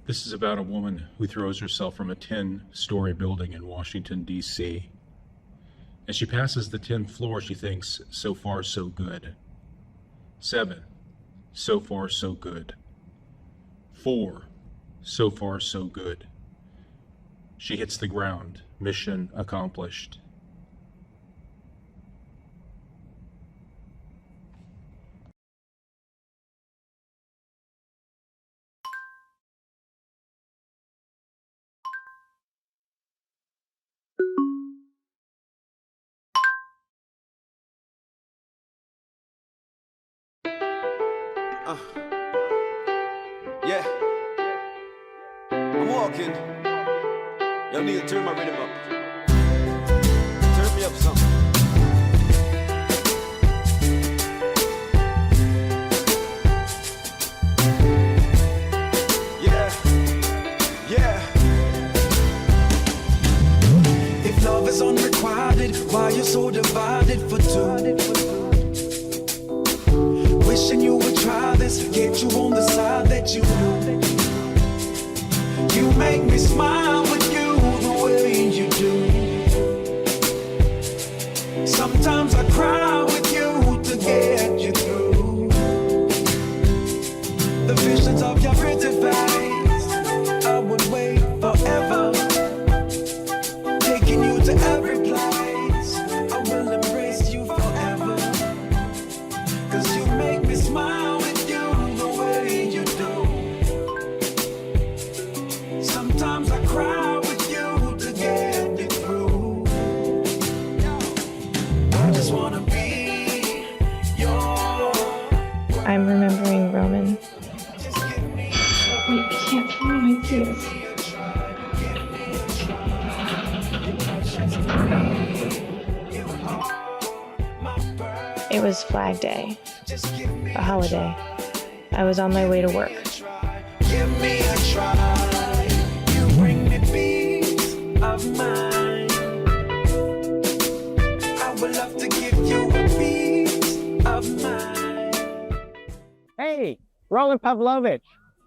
This is about a woman who throws herself from a 10-story building in Washington, D.C. As she passes the 10th floor, she thinks, so far so good. 7, so far so good. 4, so far so good. She hits the ground. Mission accomplished. Yeah, I'm walking. Yo, nigga, turn my rhythm up. Turn me up something. Yeah, yeah. If love is unrequited, why you so divided for two? Wishing you would try this, get you on the side that you know. You make me smile with you the way you do. Sometimes I cry with you to get you through. The visions of your pretty face, I would wait forever. Taking you to every place, I will embrace you forever. Cause you make me smile with you the way you do. Sometimes I cry with you to get it through. I just wanna be your. I'm remembering Roman. Just give me Wait, I can't find my tears. my bird. It was Flag Day, Just give me a holiday. I was on my way to work. Give me a try. You bring me peace of mind. I would love to give you a piece of mind. Hey, Roland Pavlovich.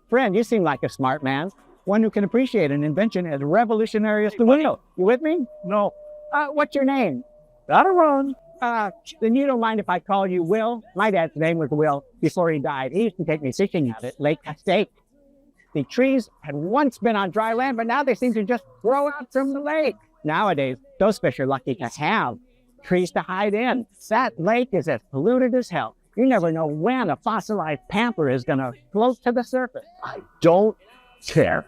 Friend, you seem like a smart man. One who can appreciate an invention as revolutionary as the wheel. You with me? No. What's your name? Not a Ron. Then you don't mind if I call you Will? My dad's name was Will before he died. He used to take me fishing out at Lake Castaic. The trees had once been on dry land, but now they seem to just grow out from the lake. Nowadays, those fish are lucky to have trees to hide in. That lake is as polluted as hell. You never know when a fossilized pamper is going to float to the surface. I don't care.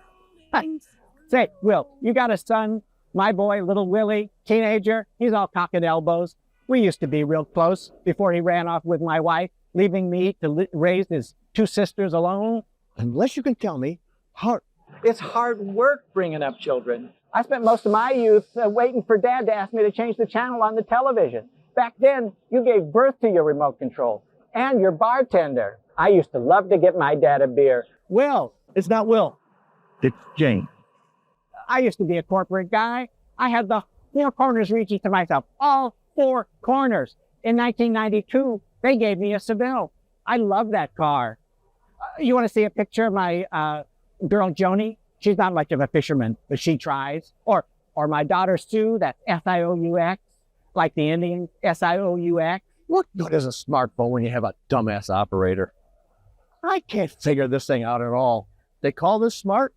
Say, Will, you got a son? My boy, little Willie, teenager, he's all cock and elbows. We used to be real close before he ran off with my wife, leaving me to raise his 2 sisters alone. Unless you can tell me, it's hard work bringing up children. I spent most of my youth waiting for Dad to ask me to change the channel on the television. Back then, you gave birth to your remote control and your bartender. I used to love to get my dad a beer. Will, it's not Will. It's Jane. I used to be a corporate guy. I had the 4 corners reaching to myself, all 4 corners. In 1992, they gave me a Seville. I love that car. You want to see a picture of my girl Joni? She's not much of a fisherman, but she tries. Or my daughter Sue, that's S-I-O-U-X, like the Indians, S-I-O-U-X. What good is a smartphone when you have a dumbass operator? I can't figure this thing out at all. They call this smart?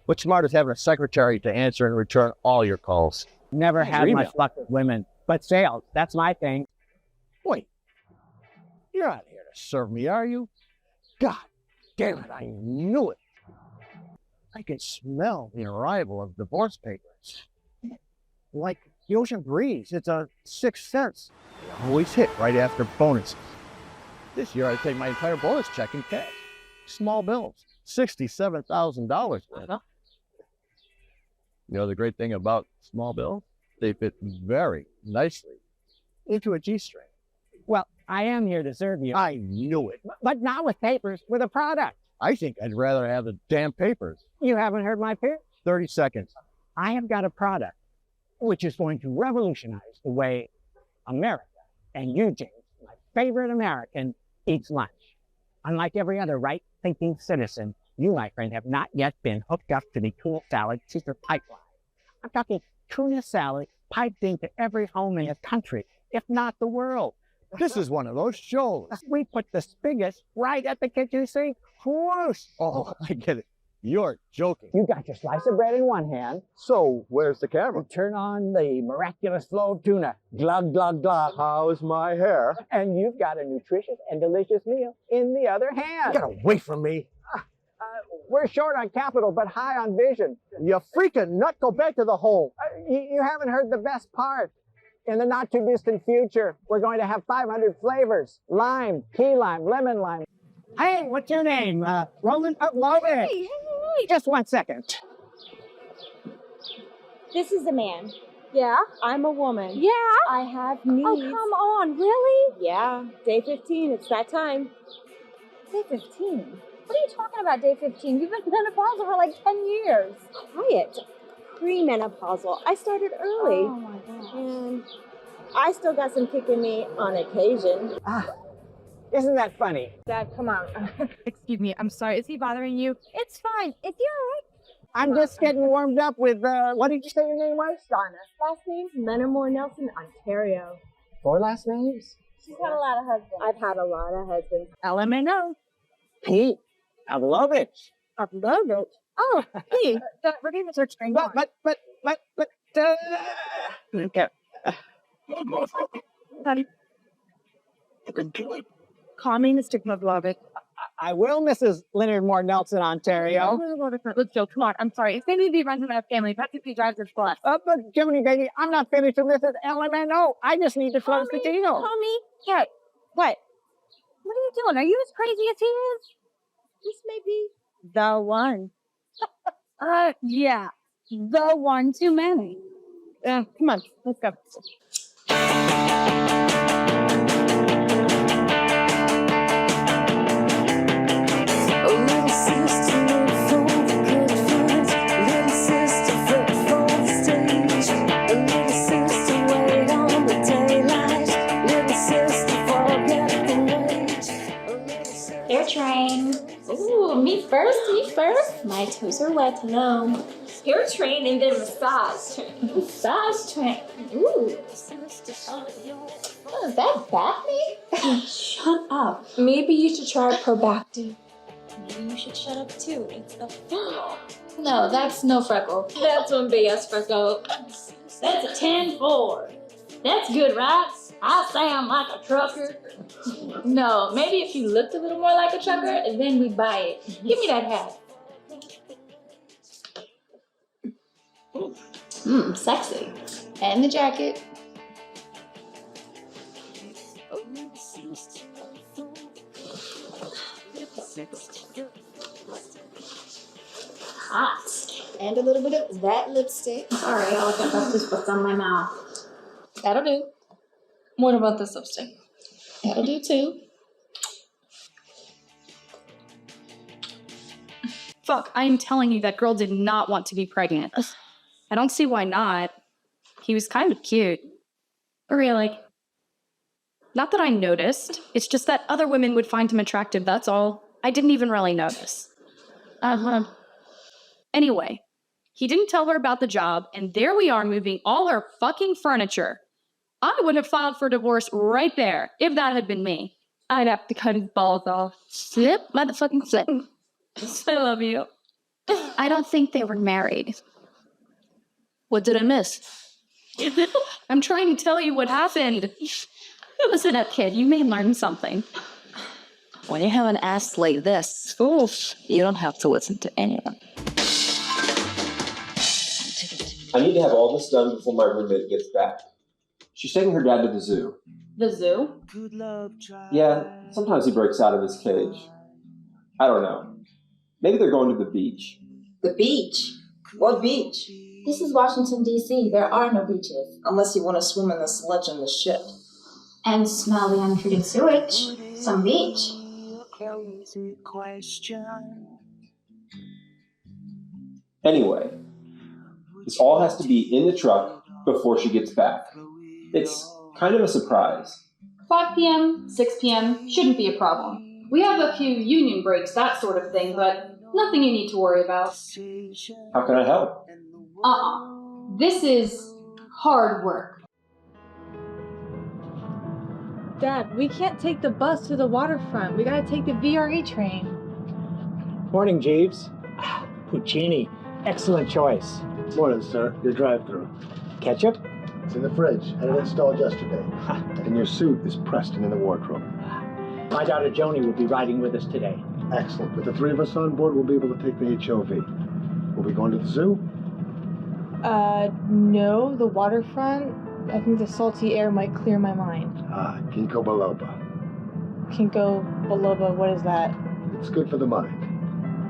What's smart is having a secretary to answer and return all your calls. Never had much luck with women, but sales, that's my thing. Wait, you're not here to serve me, are you? God damn it, I knew it. I can smell the arrival of divorce papers. Like the ocean breeze, it's a 6th sense. They always hit right after bonuses. This year I take my entire bonus check in cash. Small bills, $67,000 worth. You know the great thing about small bills? They fit very nicely into a G-string. Well, I am here to serve you. I knew it. But not with papers, with a product. I think I'd rather have the damn papers. You haven't heard my pitch? 30 seconds. I have got a product which is going to revolutionize the way America and you, James, my favorite American, eats lunch. Unlike every other right-thinking citizen, You, my friend, have not yet been hooked up to the tuna salad secret pipeline. I'm talking tuna salad piped into every home in the country, if not the world. This is one of those shows. We put the spigots right at the kitchen sink. Whoosh! Oh, I get it. You're joking. You got your slice of bread in one hand. So, where's the camera? You turn on the miraculous flow of tuna. Glug, glug, glug. How's my hair? And you've got a nutritious and delicious meal in the other hand. Get away from me. We're short on capital, but high on vision. You freaking nut, go back to the home. You haven't heard the best part. In the not too distant future, we're going to have 500 flavors. Lime, key lime, lemon lime. Hey, what's your name? Roland Pavlovich. Hey. Just 1 second. This is a man. Yeah? I'm a woman. Yeah? I have needs. Oh, come on, really? Yeah, day 15, it's that time. Day 15? What are you talking about, day 15? You've been menopausal for like 10 years. Quiet. Premenopausal. I started early. Oh my gosh. And I still got some kick in me on occasion. Isn't that funny? Dad, come on. Excuse me, I'm sorry. Is he bothering you? It's fine. If you're all right. I'm just getting warmed up with, what did you say your name was? Donna. Last name's Menamore Nelson, Ontario. 4 last names? She's had a lot of husbands. I've had a lot of husbands. LMNO. Pete. Pavlovich. Pavlovich. Oh, hey, we're getting the search screen. But, okay. Call me Mr. Pavlovich. I will, Mrs. Leonard Moore Nelson, Ontario. Let's go. Come on. I'm sorry. It's maybe he runs in our family. Practically drives his bus. But Jiminy baby, I'm not finished with Mrs. LMNO. I just need to close the deal. Homie. Yeah. What? What are you doing? Are you as crazy as he is? This may be The one. Yeah. The one too many. Come on. Let's go. Hair train. Ooh, me first, me first. My toes are wet, hello. Hair train and then massage train. Massage train. Ooh. Oh, is that Daphne? Shut up. Maybe you should try Probactive. Maybe you should shut up too. It's a freckle. No, that's no freckle. That's one BS freckle. That's a 10-4. That's good, right? I sound like a trucker. No, maybe if you looked a little more like a trucker, then we'd buy it. Give me that hat. Sexy. And the jacket. Hot. And a little bit of that lipstick. Sorry, I got this book on my mouth. That'll do. What about this lipstick? That'll do too. Fuck, I am telling you that girl did not want to be pregnant. I don't see why not. He was kind of cute. Really? Not that I noticed. It's just that other women would find him attractive, that's all. I didn't even really notice. Anyway, he didn't tell her about the job, and there we are moving all her fucking furniture. I would have filed for divorce right there, if that had been me. I'd have to cut his balls off. Slip, motherfucking slip. I love you. I don't think they were married. What did I miss? I'm trying to tell you what happened. Listen up, kid. You may learn something. When you have an ass like this, you don't have to listen to anyone. I need to have all this done before my roommate gets back. She's taking her dad to the zoo. The zoo? Yeah, sometimes he breaks out of his cage. I don't know. Maybe they're going to the beach. The beach? What beach? This is Washington, D.C. There are no beaches. Unless you want to swim in the sludge on the ship. And smell the untreated sewage. Some beach. Anyway, this all has to be in the truck before she gets back. It's kind of a surprise. 5 p.m., 6 p.m. shouldn't be a problem. We have a few union breaks, that sort of thing, but Nothing you need to worry about. How can I help? This is hard work. Dad, we can't take the bus to the waterfront. We gotta take the VRE train. Morning, Jeeves. Puccini. Excellent choice. Morning, sir. Your drive-through. Ketchup? It's in the fridge. Had it installed yesterday. And your suit is pressed and in the wardrobe. My daughter Joni will be riding with us today. Excellent. With the three of us on board, we'll be able to take the HOV. Will we going to the zoo? No, the waterfront. I think the salty air might clear my mind. Ginkgo biloba. Ginkgo biloba, what is that? It's good for the mind.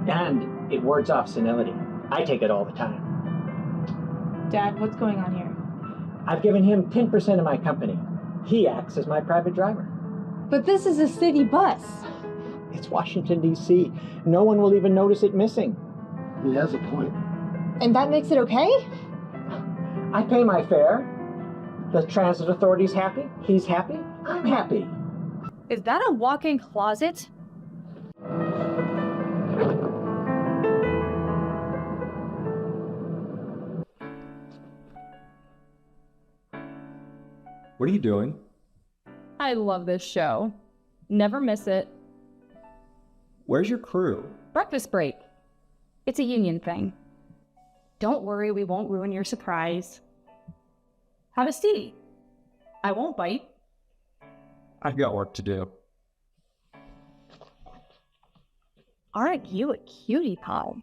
And it wards off senility. I take it all the time. Dad, what's going on here? I've given him 10% of my company. He acts as my private driver. But this is a city bus. It's Washington, D.C. No one will even notice it missing. He has a point. And that makes it okay? I pay my fare. The transit authority's happy. He's happy. I'm happy. Is that a walk-in closet? What are you doing? I love this show. Never miss it. Where's your crew? Breakfast break. It's a union thing. Don't worry, we won't ruin your surprise. Have a seat. I won't bite. I've got work to do. Aren't you a cutie pie?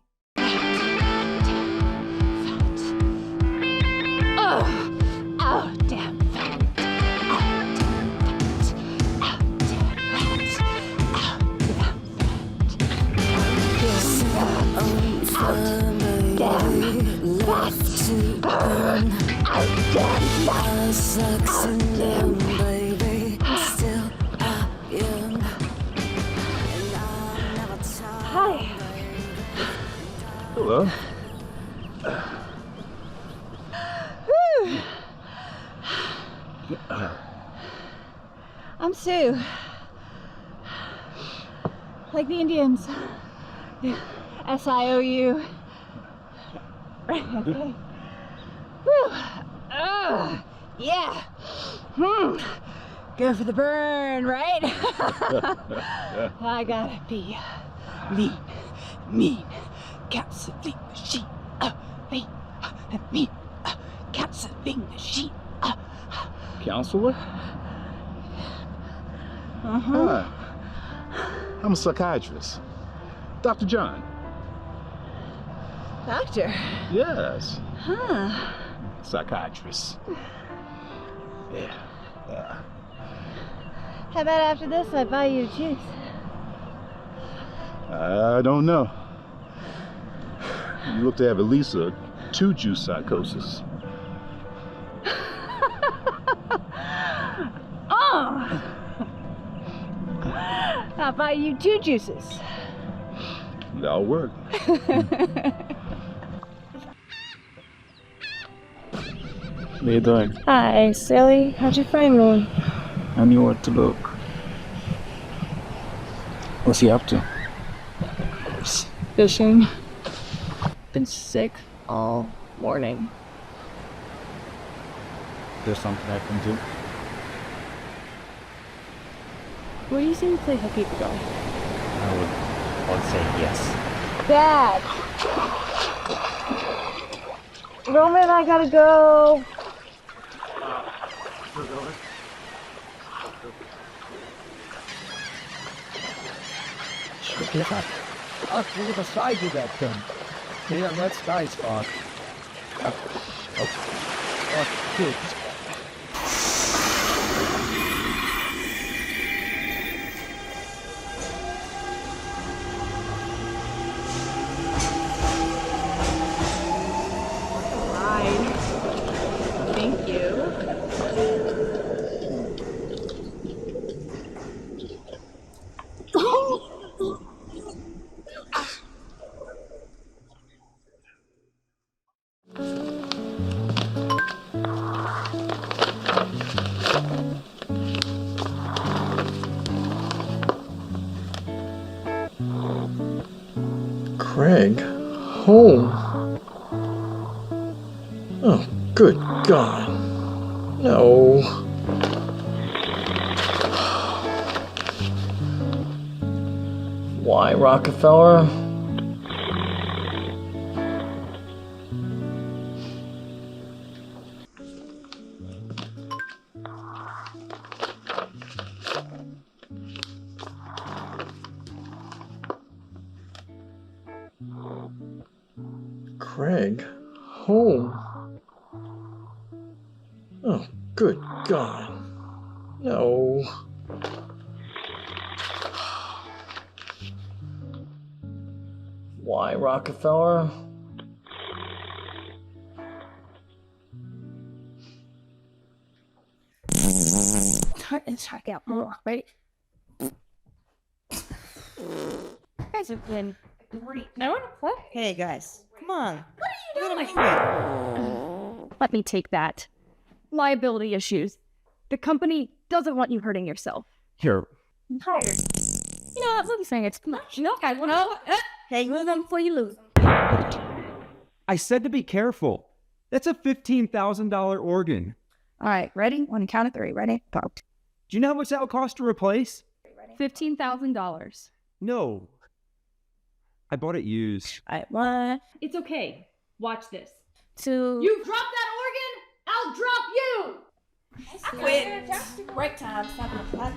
Oh, damn fat. Hi. Hello. I'm Sue. Like the Indians. S-I-O-U. Okay. Whew. Yeah. Go for the burn, right? I gotta be mean. Capsulating machine. Mean. Capsulating machine. Counselor? Uh-huh. Hi. I'm a psychiatrist. Dr. John. Doctor? Yes. Huh. Psychiatrist. Yeah. How about after this I buy you a juice? I don't know. You look to have at least a 2-juice psychosis. Oh! I'll buy you 2 juices. That'll work. What are you doing? Hi, Sally. How'd you find me? I knew where to look. What's he up to? Fishing. Been sick all morning. There's something I can do. Where do you think place people go? I would say yes. Dad! Roman, I gotta go. Look at the size of that thing. Yeah, that's nice, Bob. Good. Thank you. Craig, home. Oh, good God. No. Why, Rockefeller? Craig, home. Oh, good God. No. Why, Rockefeller? Check out more, right? You guys have been great. I want to play. Hey guys, come on. What are you doing? Let me take that. Liability issues. The company doesn't want you hurting yourself. Here. I'm tired. You know, I'm saying it's too much. You know, I want to. Hey, lose them before you lose them. I said to be careful. That's a $15,000 organ. All right, ready? On the count of three. Ready? Go. Do you know how much that would cost to replace? $15,000. No. I bought it used. All right, 1, It's okay. Watch this. 2. You drop that organ, I'll drop you! Quit. Break time. Stop it.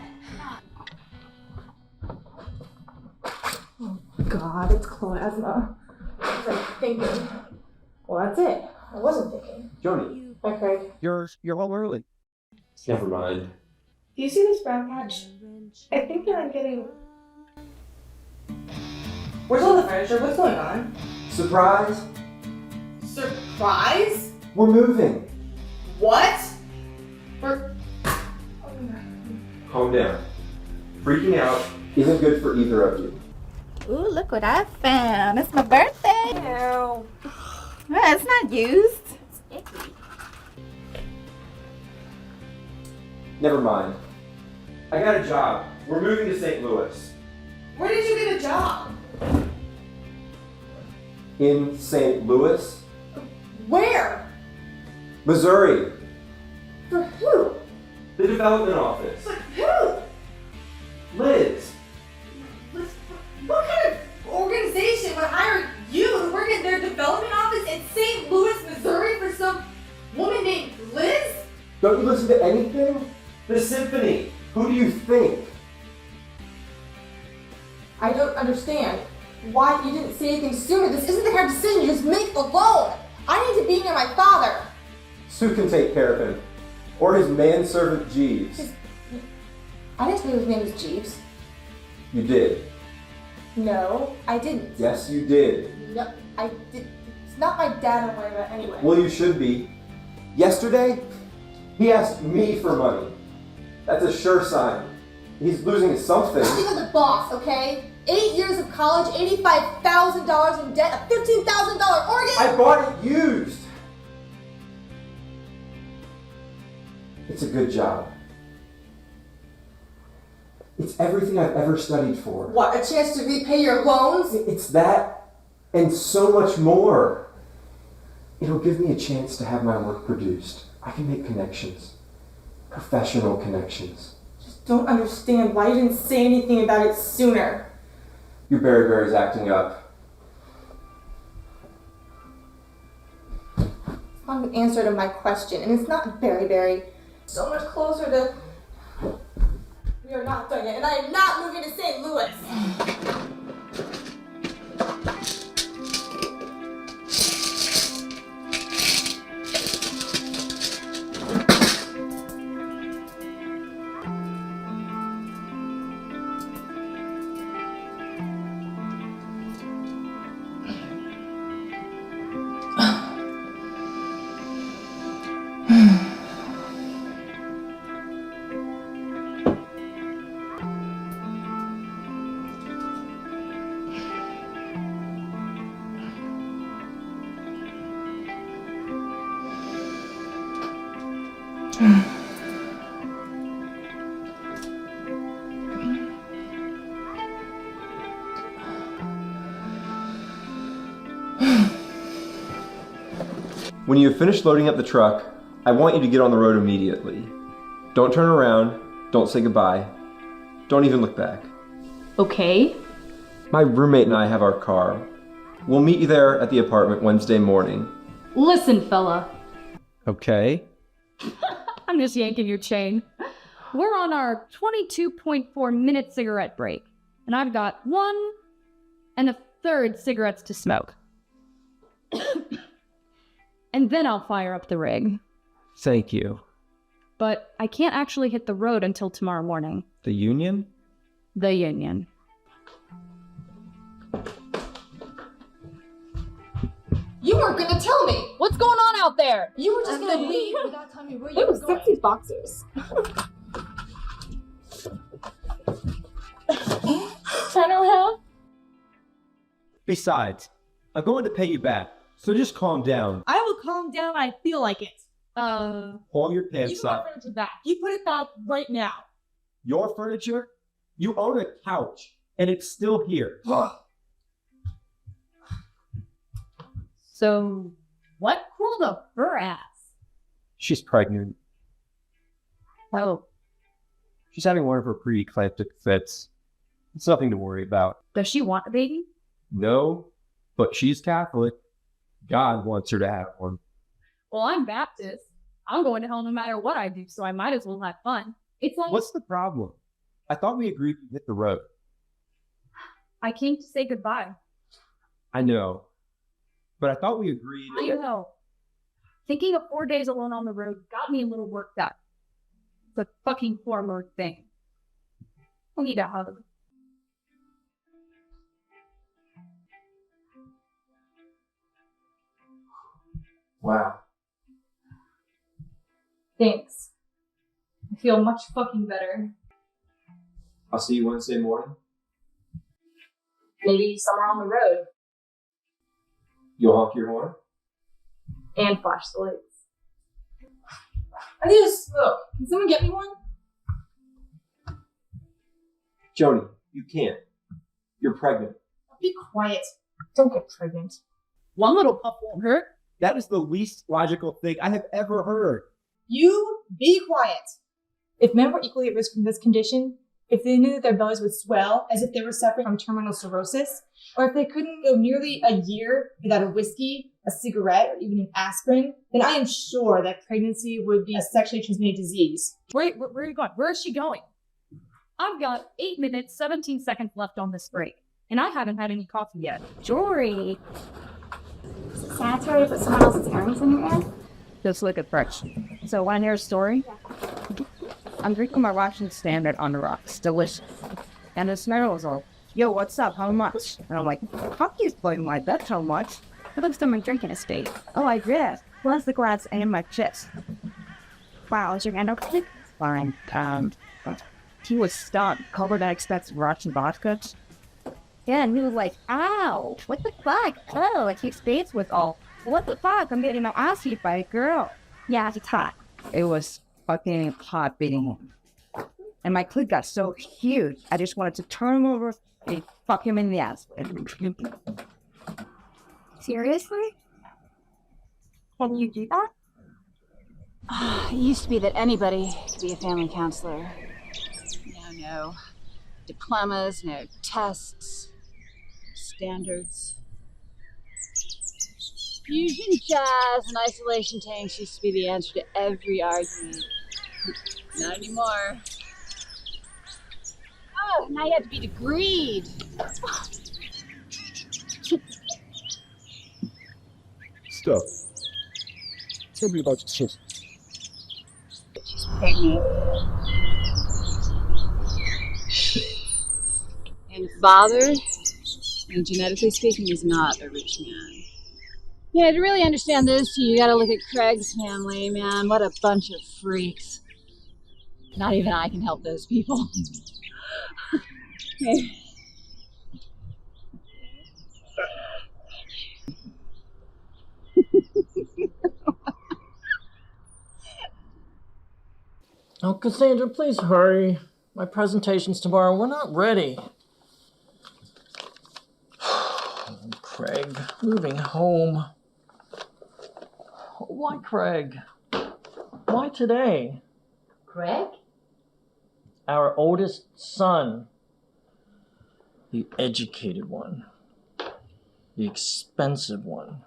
Oh God, it's plasma. I was thinking. Well, that's it. I wasn't thinking. Joni. Hi, Craig. You're all early. Never mind. Do you see this brown patch? I think that I'm getting. Where's all the furniture? What's going on? Surprise! Surprise? We're moving. What? We're. Calm down. Freaking out isn't good for either of you. Ooh, look what I found. It's my birthday. Ew. It's not used. It's icky. Never mind. I got a job. We're moving to St. Louis. Where did you get a job? In St. Louis, Where? Missouri. For who? The development office. But who? Liz. What kind of organization would hire you to work in their development office in St. Louis, Missouri for some woman named Liz? Don't you listen to anything? The symphony. Who do you think? I don't understand why you didn't say anything sooner. This isn't the kind of decision you just make alone. I need to be near my father. Sue can take care of him. Or his manservant Jeeves. I didn't know his name was Jeeves. You did. No, I didn't. Yes, you did. No, I did. It's not my dad I'm worried about anyway. Well, you should be. Yesterday, he asked me for money. That's a sure sign. He's losing something. You're the boss, okay? 8 years of college, $85,000 in debt, a $15,000 organ. I bought it used. It's a good job. It's everything I've ever studied for. What, a chance to repay your loans? It's that and so much more. It'll give me a chance to have my work produced. I can make connections. Professional connections. Just don't understand why you didn't say anything about it sooner. Your Berryberry's acting up. It's not an answer to my question, and it's not Berry. So much closer to... We are not done yet, and I am not moving to St. Louis. When you have finished loading up the truck, I want you to get on the road immediately. Don't turn around, don't say goodbye, don't even look back. Okay. My roommate and I have our car. We'll meet you there at the apartment Wednesday morning. Listen, fella. Okay. I'm just yanking your chain. We're on our 22.4-minute cigarette break, and I've got 1 1/3 cigarettes to smoke. And then I'll fire up the rig. Thank you. But I can't actually hit the road until tomorrow morning. The union? The union. You weren't gonna tell me. What's going on out there? You were just gonna leave without telling me where you were going. Sexy boxers. Turn around. Besides, I'm going to pay you back, so just calm down. I will calm down when I feel like it. Hold your pants up. Furniture back. You put it back right now. Your furniture? You own a couch, and it's still here. So, what cooled up her ass? She's pregnant. Oh. She's having one of her pre-eclamptic fits. It's nothing to worry about. Does she want a baby? No, but she's Catholic. God wants her to have one. Well, I'm Baptist. I'm going to hell no matter what I do, so I might as well have fun. It's like... What's the problem? I thought we agreed to hit the road. I came to say goodbye. I know. But I thought we agreed... I know. Thinking of 4 days alone on the road got me a little worked up. It's a fucking former thing. I need a hug. Wow. Thanks. I feel much fucking better. I'll see you Wednesday morning. Maybe somewhere on the road. You'll honk your horn? And flash the lights. I need a smoke. Can someone get me one? Joni, you can't. You're pregnant. Be quiet. Don't get pregnant. One little puff won't hurt. That is the least logical thing I have ever heard. You be quiet. If men were equally at risk from this condition, if they knew that their bellies would swell as if they were suffering from terminal cirrhosis, or if they couldn't go nearly a year without a whiskey, a cigarette, or even an aspirin, then I am sure that pregnancy would be a sexually transmitted disease. Wait, where are you going? Where is she going? I've got 8 minutes, 17 seconds left on this break, and I haven't had any coffee yet. Jory. Is it sanitary to put someone else's earrings in your ear? Just look at Fresh. So, wanna hear a story? I'm drinking my Russian Standard on the rocks. Delicious. And the smell was all, yo, what's up? How much? And I'm like, fuck you, playing my bet, how much? It looks like my drinking estate. Oh, I did. Plus the glass and my chest. Wow, is your hand okay? Fine. He was stunned, covered in expensive Russian vodka. Yeah, and he was like, ow, what the fuck? Oh, like his face was all, what the fuck? I'm getting my ass beat by a girl. Yeah, it's hot. It was fucking hot beating him. And my clit got so huge, I just wanted to turn him over and fuck him in the ass. Seriously? Can you do that? It used to be that anybody could be a family counselor. Now, no diplomas, no tests, standards. Fusion jazz and isolation tanks used to be the answer to every argument. Not anymore. Oh, now you have to be degreed. Stop. Tell me about your shit. She's pregnant. And the father, genetically speaking, is not a rich man. Yeah, to really understand those two, you gotta look at Craig's family, man. What a bunch of freaks. Not even I can help those people. Okay. Oh, Cassandra, please hurry. My presentation's tomorrow. We're not ready. Craig, moving home. Why Craig? Why today? Craig? Our oldest son. The educated one. The expensive one.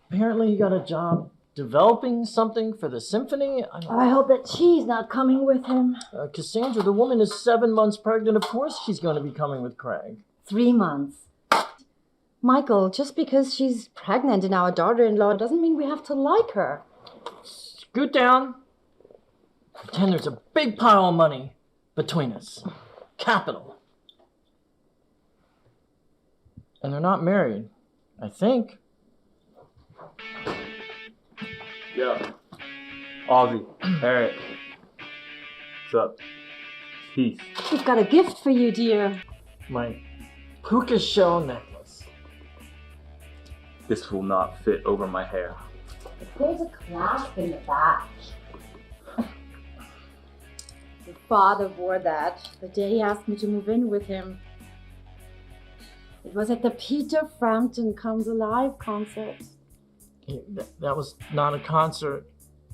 Apparently he got a job developing something for the symphony. I hope that she's not coming with him. Cassandra, the woman is 7 months pregnant. Of course she's going to be coming with Craig. 3 months. Michael, just because she's pregnant and our daughter-in-law doesn't mean we have to like her. Scoot down. Pretend there's a big pile of money between us. Capital. And they're not married, I think. Yeah. Ozzy. Eric. What's up? Peace. We've got a gift for you, dear. My puka shell necklace. This will not fit over my hair. There's a clasp in the back. Your father wore that the day he asked me to move in with him. It was at the Peter Frampton Comes Alive concert. That was not a concert.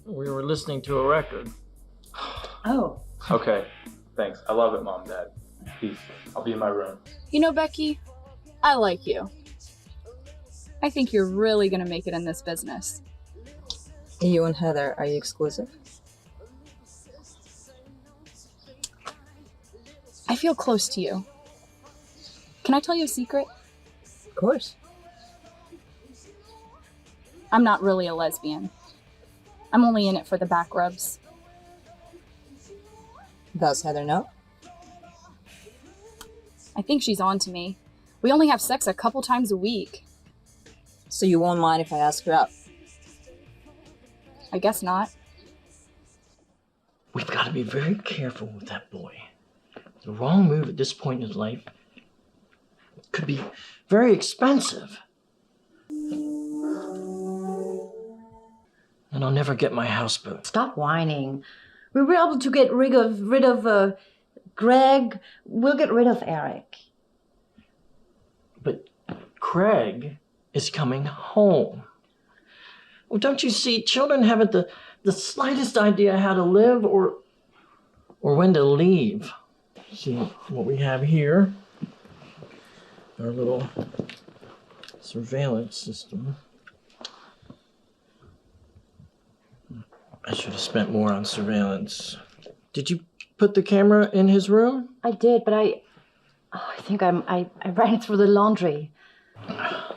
We were listening to a record. Oh. Okay. Thanks. I love it, Mom, Dad. Peace. I'll be in my room. You know, Becky, I like you. I think you're really gonna make it in this business. You and Heather, are you exclusive? I feel close to you. Can I tell you a secret? Of course. I'm not really a lesbian. I'm only in it for the back rubs. Does Heather know? I think she's on to me. We only have sex a couple times a week. So you won't mind if I ask her out? I guess not. We've got to be very careful with that boy. The wrong move at this point in his life could be very expensive. And I'll never get my houseboat. Stop whining. We were able to get rid of Greg. We'll get rid of Eric. But Craig is coming home. Well, don't you see, children haven't the slightest idea how to live or when to leave. See what we have here? Our little surveillance system. I should have spent more on surveillance. Did you put the camera in his room? I did, but I think I ran it through the laundry.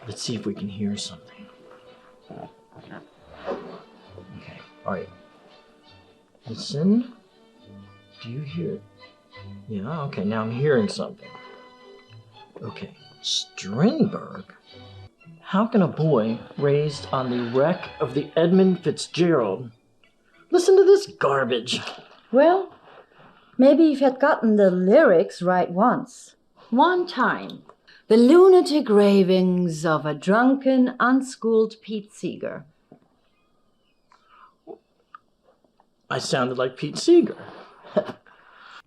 Let's see if we can hear something. Okay, all right. Listen. Do you hear it? Yeah, okay, now I'm hearing something. Okay, Strindberg? How can a boy raised on the wreck of the Edmund Fitzgerald listen to this garbage? Well, maybe if you had gotten the lyrics right once. One time. The lunatic ravings of a drunken, unschooled Pete Seeger. I sounded like Pete Seeger.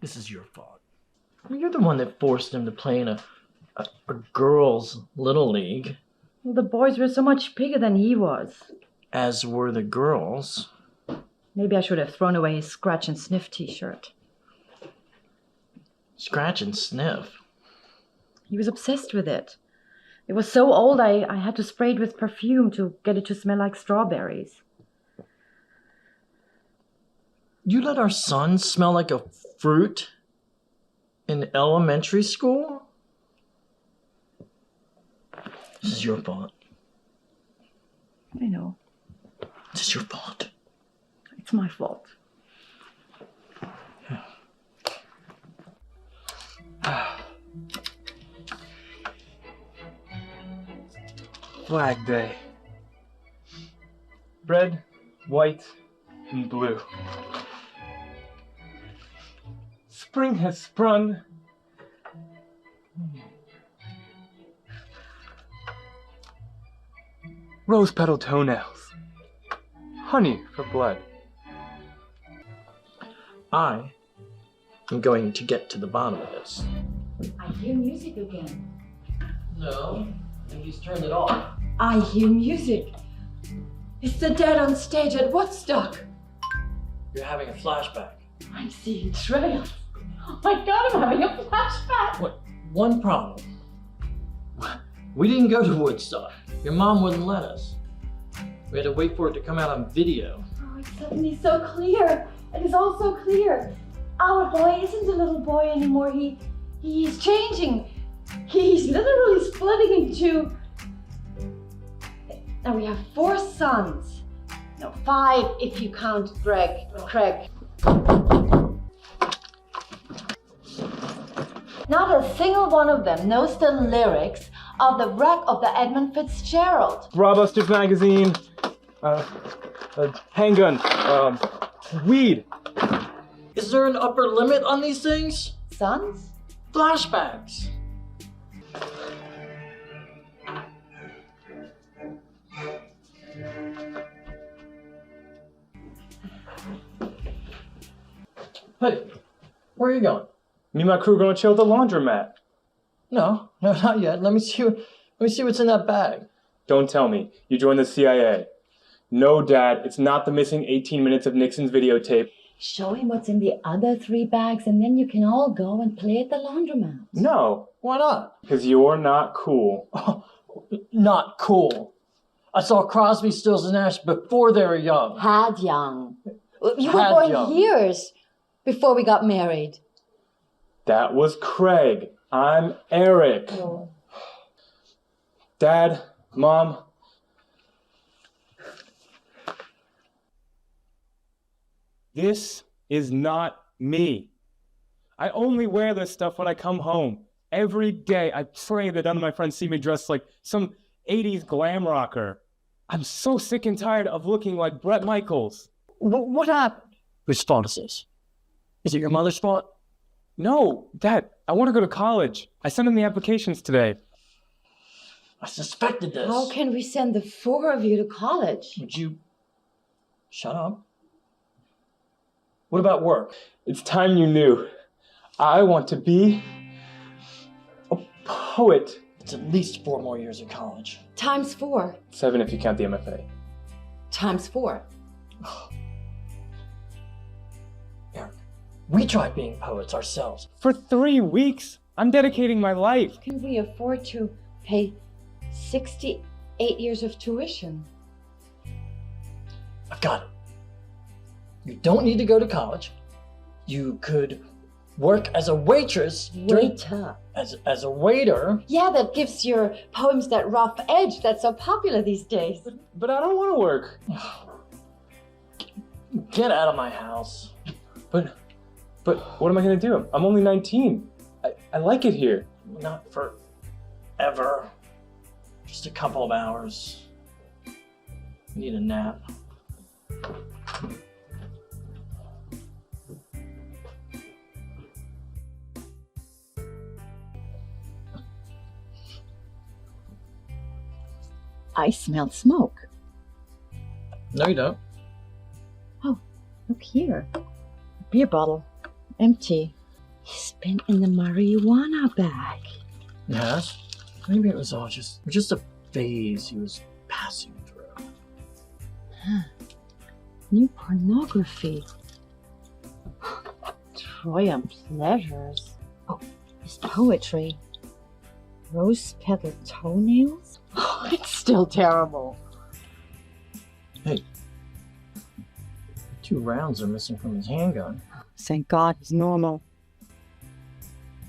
This is your fault. You're the one that forced him to play in a girls' little league. Well, the boys were so much bigger than he was. As were the girls. Maybe I should have thrown away his scratch and sniff t-shirt. Scratch and sniff? He was obsessed with it. It was so old I had to spray it with perfume to get it to smell like strawberries. You let our son smell like a fruit in elementary school? This is your fault. I know. This is your fault. It's my fault. Flag Day. Red, white, and blue. Spring has sprung. Rose petal toenails. Honey for blood. I am going to get to the bottom of this. I hear music again. No, he's turned it off. I hear music. It's the dead on stage at Woodstock. You're having a flashback. I'm seeing trails. Oh my god, I'm having a flashback. What? One problem. We didn't go to Woodstock. Your mom wouldn't let us. We had to wait for it to come out on video. Oh, it's suddenly so clear. It is all so clear. Our boy isn't a little boy anymore. He's changing. He's literally splitting into... Now we have 4 sons. No, 5 if you count Craig. Not a single one of them knows the lyrics of the wreck of the Edmund Fitzgerald. Brawlbusters magazine, handgun, weed. Is there an upper limit on these things? Sons? Flashbacks. Hey, where are you going? Me and my crew gonna chill at the laundromat. No, not yet. Let me see what's in that bag. Don't tell me. You joined the CIA. No, Dad, it's not the missing 18 minutes of Nixon's videotape. Show him what's in the other 3 bags and then you can all go and play at the laundromat. No. Why not? Because you're not cool. Oh, not cool. I saw Crosby, Stills, and Nash before they were young. Had young. You were born years before we got married. That was Craig. I'm Eric. Oh. Dad, Mom. This is not me. I only wear this stuff when I come home. Every day I pray that none of my friends see me dressed like some 80s glam rocker. I'm so sick and tired of looking like Bret Michaels. What happened? Whose fault is this? Is it your mother's fault? No, Dad, I want to go to college. I sent in the applications today. I suspected this. How can we send the 4 of you to college? Would you shut up? What about work? It's time you knew. I want to be a poet. It's at least 4 more years of college. Times 4. 7 if you count the MFA. Times 4. Eric, we tried being poets ourselves. For 3 weeks, I'm dedicating my life. Can we afford to pay 68 years of tuition? I've got it. You don't need to go to college. You could work as a waitress. Waiter. As a waiter. Yeah, that gives your poems that rough edge that's so popular these days. But I don't want to work. Get out of my house. But what am I going to do? I'm only 19. I like it here. Not forever. Just a couple of hours. Need a nap. I smell smoke. No, you don't. Oh, look here. Beer bottle. Empty. He's been in the marijuana bag. Yes? Maybe it was all just a phase he was passing through. Huh. New pornography. Trojan pleasures. Oh, it's poetry. Rose petal toenails? Oh, it's still terrible. Hey, 2 rounds are missing from his handgun. Thank God he's normal.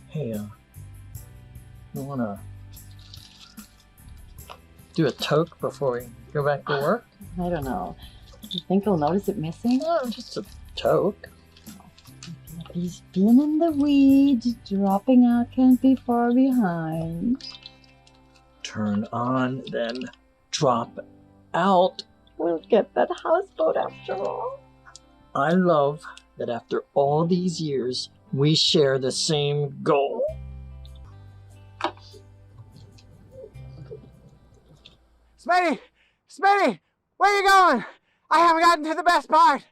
Hey, you wanna do a toke before we go back to work? I don't know. You think he'll notice it missing? Oh, just a toke. He's been in the weed. Dropping out can't be far behind. Turn on, then drop out. We'll get that houseboat after all. I love that after all these years, we share the same goal. Smitty, where you going? I haven't gotten to the best part.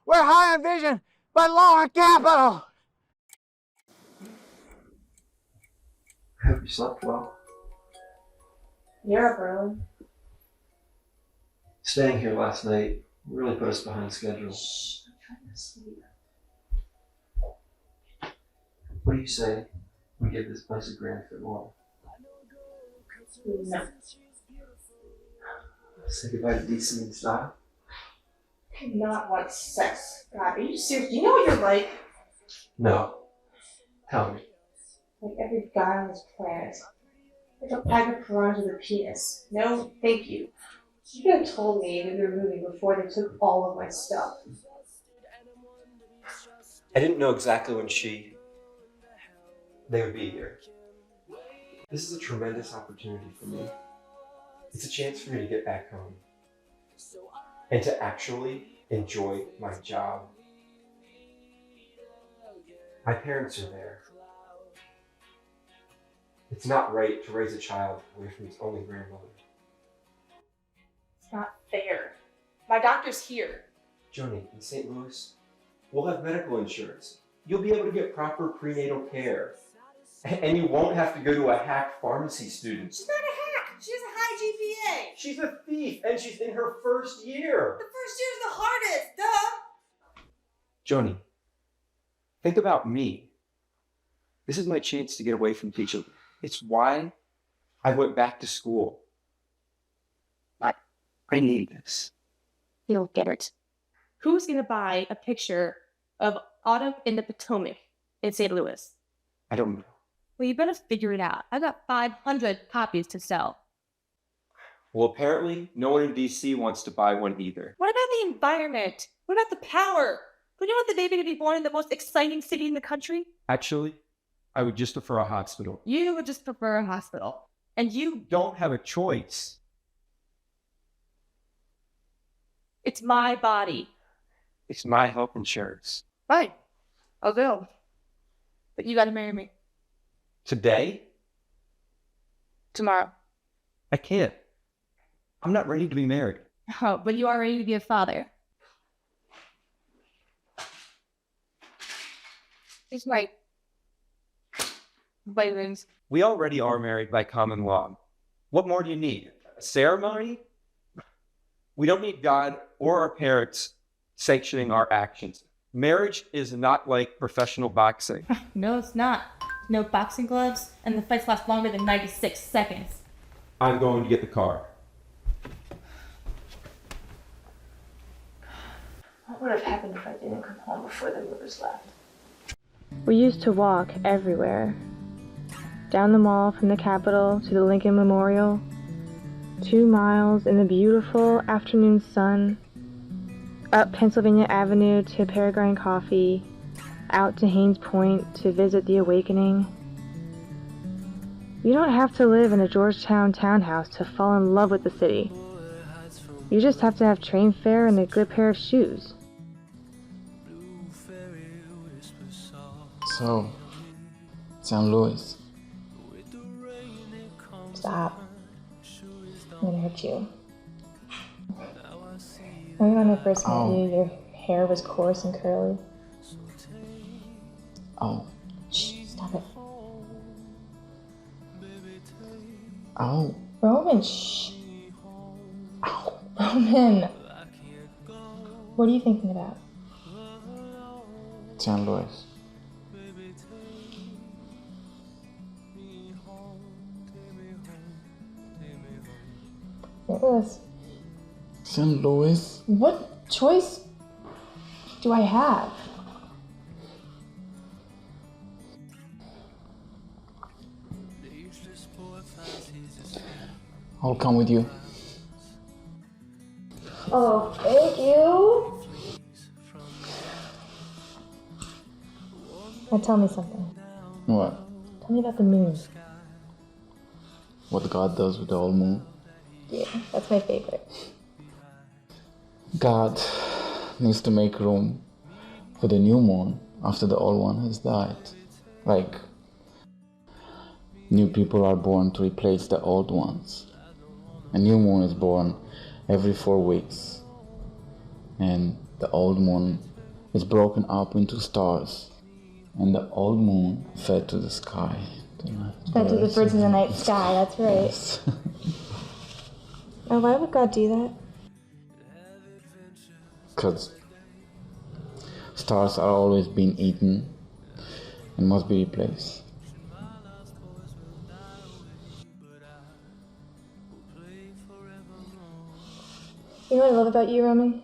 We're high on vision, but low on capital. Have you slept well? Yeah, bro. Staying here last night really put us behind schedule. Shh, I'm trying to sleep. What do you say we give this place a grand farewell? No. Say goodbye to DC in style? I do not want sex. God, are you serious? You know what you're like? No. Tell me. Like every guy on this planet. Like a pack of piranhas with a penis. No, thank you. You could have told me we were moving before they took all of my stuff. I didn't know exactly when they would be here. This is a tremendous opportunity for me. It's a chance for me to get back home and to actually enjoy my job. My parents are there. It's not right to raise a child away from its only grandmother. It's not fair. My doctor's here. Joni, in St. Louis, we'll have medical insurance. You'll be able to get proper prenatal care. And you won't have to go to a hack pharmacy student. She's not a hack. She has a high GPA. She's a thief, and she's in her first year. The first year's the hardest, duh. Joni, think about me. This is my chance to get away from teaching. It's why I went back to school. I need this. You'll get it. Who's going to buy a picture of Autumn in the Potomac in St. Louis? I don't know. Well, you better figure it out. I got 500 copies to sell. Well, apparently, no one in DC wants to buy one either. What about the environment? What about the power? Don't you want the baby to be born in the most exciting city in the country? Actually, I would just prefer a hospital. You would just prefer a hospital. And you... Don't have a choice. It's my body. It's my health insurance. Fine. I'll go. But you gotta marry me. Today? Tomorrow. I can't. I'm not ready to be married. Oh, but you are ready to be a father. It's my vitamins. We already are married by common law. What more do you need? A ceremony? We don't need God or our parents sanctioning our actions. Marriage is not like professional boxing. No, it's not. No boxing gloves, and the fights last longer than 96 seconds. I'm going to get the car. What would have happened if I didn't come home before the movers left? We used to walk everywhere. Down the mall from the Capitol to the Lincoln Memorial. 2 miles in the beautiful afternoon sun. Up Pennsylvania Avenue to Peregrine Coffee. Out to Haynes Point to visit the Awakening. You don't have to live in a Georgetown townhouse to fall in love with the city. You just have to have train fare and a good pair of shoes. So, St. Louis. Stop. I'm gonna hurt you. Remember when I first met you, your hair was coarse and curly? Oh. Shh, stop it. Oh. Roman, shh. Roman. What are you thinking about? St. Louis. St. Louis. St. Louis? What choice do I have? I'll come with you. Oh, thank you. Now tell me something. What? Tell me about the moon. What God does with the old moon? Yeah, that's my favorite. God needs to make room for the new moon after the old one has died. Like, new people are born to replace the old ones. A new moon is born every 4 weeks. And the old moon is broken up into stars. And the old moon fed to the sky. Fed to the birds in the night sky, that's right. Yes. Now, why would God do that? because stars are always being eaten and must be replaced. You know what I love about you, Roman?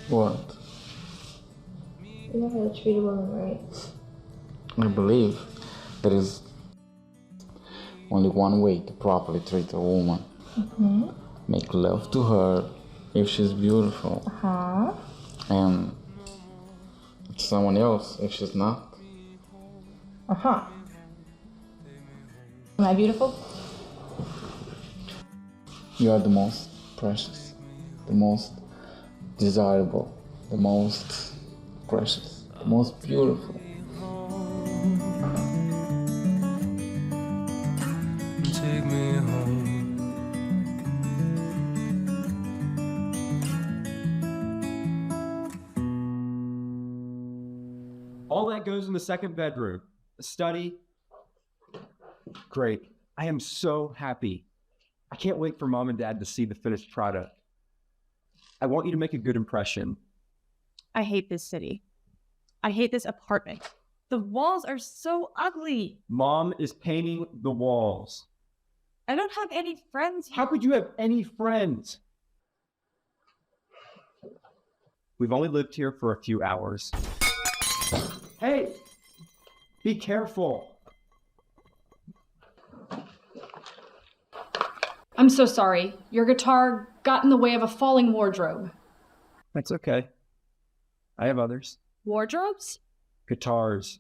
What? You know how to treat a woman right. I believe there is only one way to properly treat a woman. Mm-hmm. Make love to her if she's beautiful. Uh-huh. And to someone else if she's not. Uh-huh. Am I beautiful? You are the most precious, the most desirable, the most precious, the most beautiful. Take me home. All that goes in the second bedroom. A study. Great. I am so happy. I can't wait for Mom and Dad to see the finished product. I want you to make a good impression. I hate this city. I hate this apartment. The walls are so ugly. Mom is painting the walls. I don't have any friends here. How could you have any friends? We've only lived here for a few hours. Hey, be careful. I'm so sorry. Your guitar got in the way of a falling wardrobe. That's okay. I have others. Wardrobes? Guitars.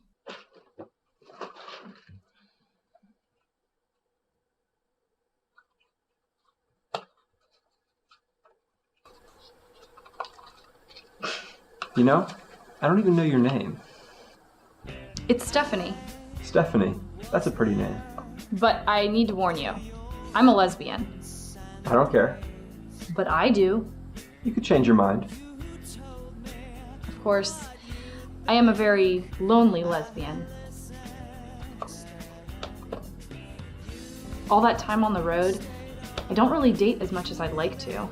You know, I don't even know your name. It's Stephanie. Stephanie. That's a pretty name. But I need to warn you. I'm a lesbian. I don't care. But I do. You could change your mind. Of course, I am a very lonely lesbian. All that time on the road, I don't really date as much as I'd like to.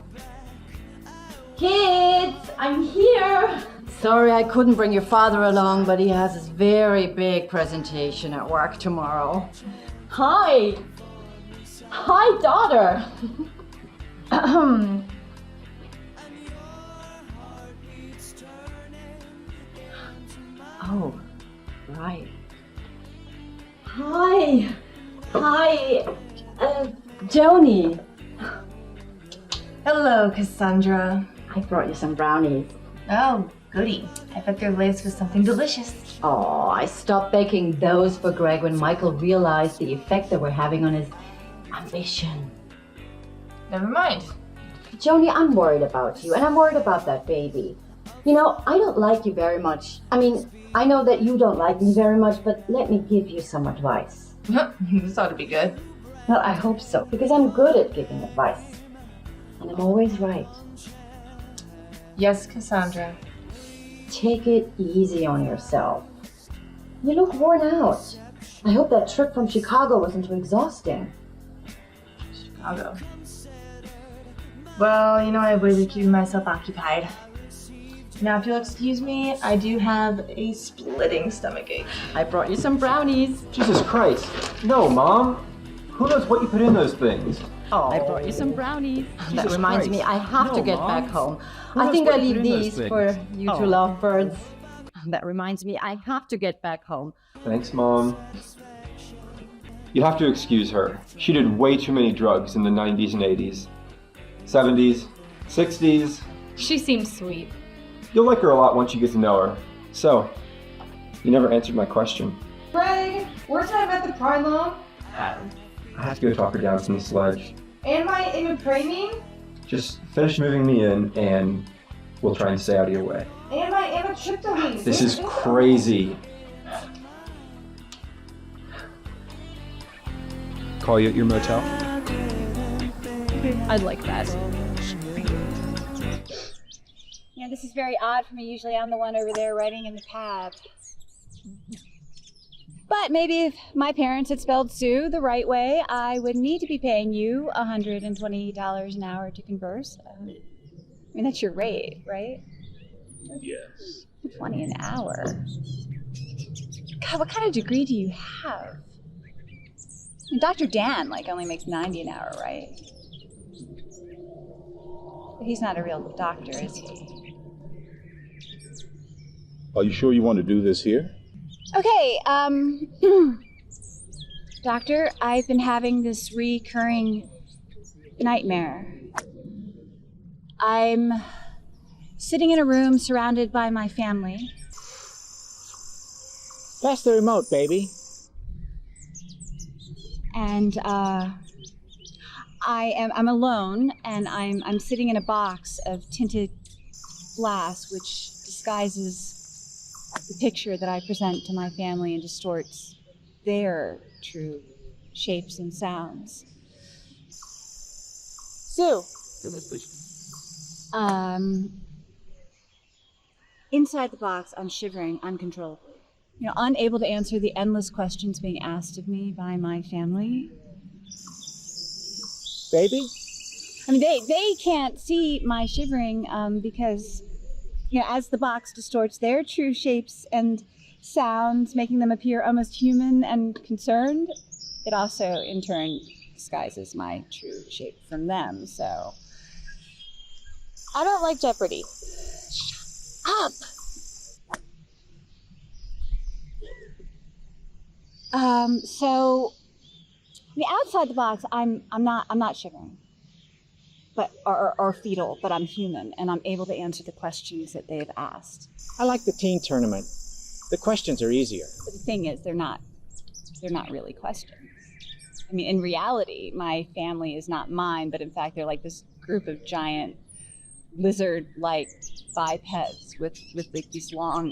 Kids, I'm here. Sorry I couldn't bring your father along, but he has his very big presentation at work tomorrow. Hi. Hi, daughter. Oh, right. Hi. Hi, Joni. Hello, Cassandra. I brought you some brownies. Oh, goody. I bet they're laced with something delicious. Oh, I stopped baking those for Greg when Michael realized the effect they were having on his ambition. Never mind. Joni, I'm worried about you, and I'm worried about that baby. You know, I don't like you very much. I mean, I know that you don't like me very much, but let me give you some advice. This ought to be good. Well, I hope so, because I'm good at giving advice. And I'm always right. Yes, Cassandra. Take it easy on yourself. You look worn out. I hope that trip from Chicago wasn't too exhausting. Chicago. Well, you know, I've really keeping myself occupied. Now, if you'll excuse me, I do have a splitting stomachache. I brought you some brownies. Jesus Christ. No, Mom. Who knows what you put in those things? Oh. I brought you some brownies. That Jesus reminds Christ. me, I have to No, get Mom. back home. Who I knows think what I you leave put in those these things? for you Oh. two lovebirds. That reminds me, I have to get back home. Thanks, Mom. You have to excuse her. She did way too many drugs in the 90s and 80s. 70s, 60s. She seems sweet. You'll like her a lot once you get to know her. So, you never answered my question. Greg, where's time at the pylon? I have to go talk her down from the sledge. Am I imipramine? Just finish moving me in and we'll try and stay out of your way. Am I amitriptyline? This is crazy. Call you at your motel? I'd like that. You know, this is very odd for me. Usually I'm the one over there writing in the pad. But maybe if my parents had spelled Sue the right way, I would need to be paying you $120 an hour to converse. I mean, that's your rate, right? Yes. $20 an hour. God, what kind of degree do you have? And Dr. Dan, only makes $90 an hour, right? But he's not a real doctor, is he? Are you sure you want to do this here? Okay, Doctor, I've been having this recurring nightmare. I'm sitting in a room surrounded by my family. Pass the remote, baby. And I'm alone, and I'm sitting in a box of tinted glass, which disguises the picture that I present to my family and distorts their true shapes and sounds. Sue. Inside the box, I'm shivering uncontrollably. Unable to answer the endless questions being asked of me by my family. Baby? I mean, they can't see my shivering because, as the box distorts their true shapes and sounds, making them appear almost human and concerned, it also, in turn, disguises my true shape from them, so... I don't like Jeopardy. Up! So, outside the box, I'm not shivering, but or fetal, but I'm human, and I'm able to answer the questions that they've asked. I like the teen tournament. The questions are easier. But the thing is, they're not really questions. I mean, in reality, my family is not mine, but in fact, they're like this group of giant lizard-like bipeds with these long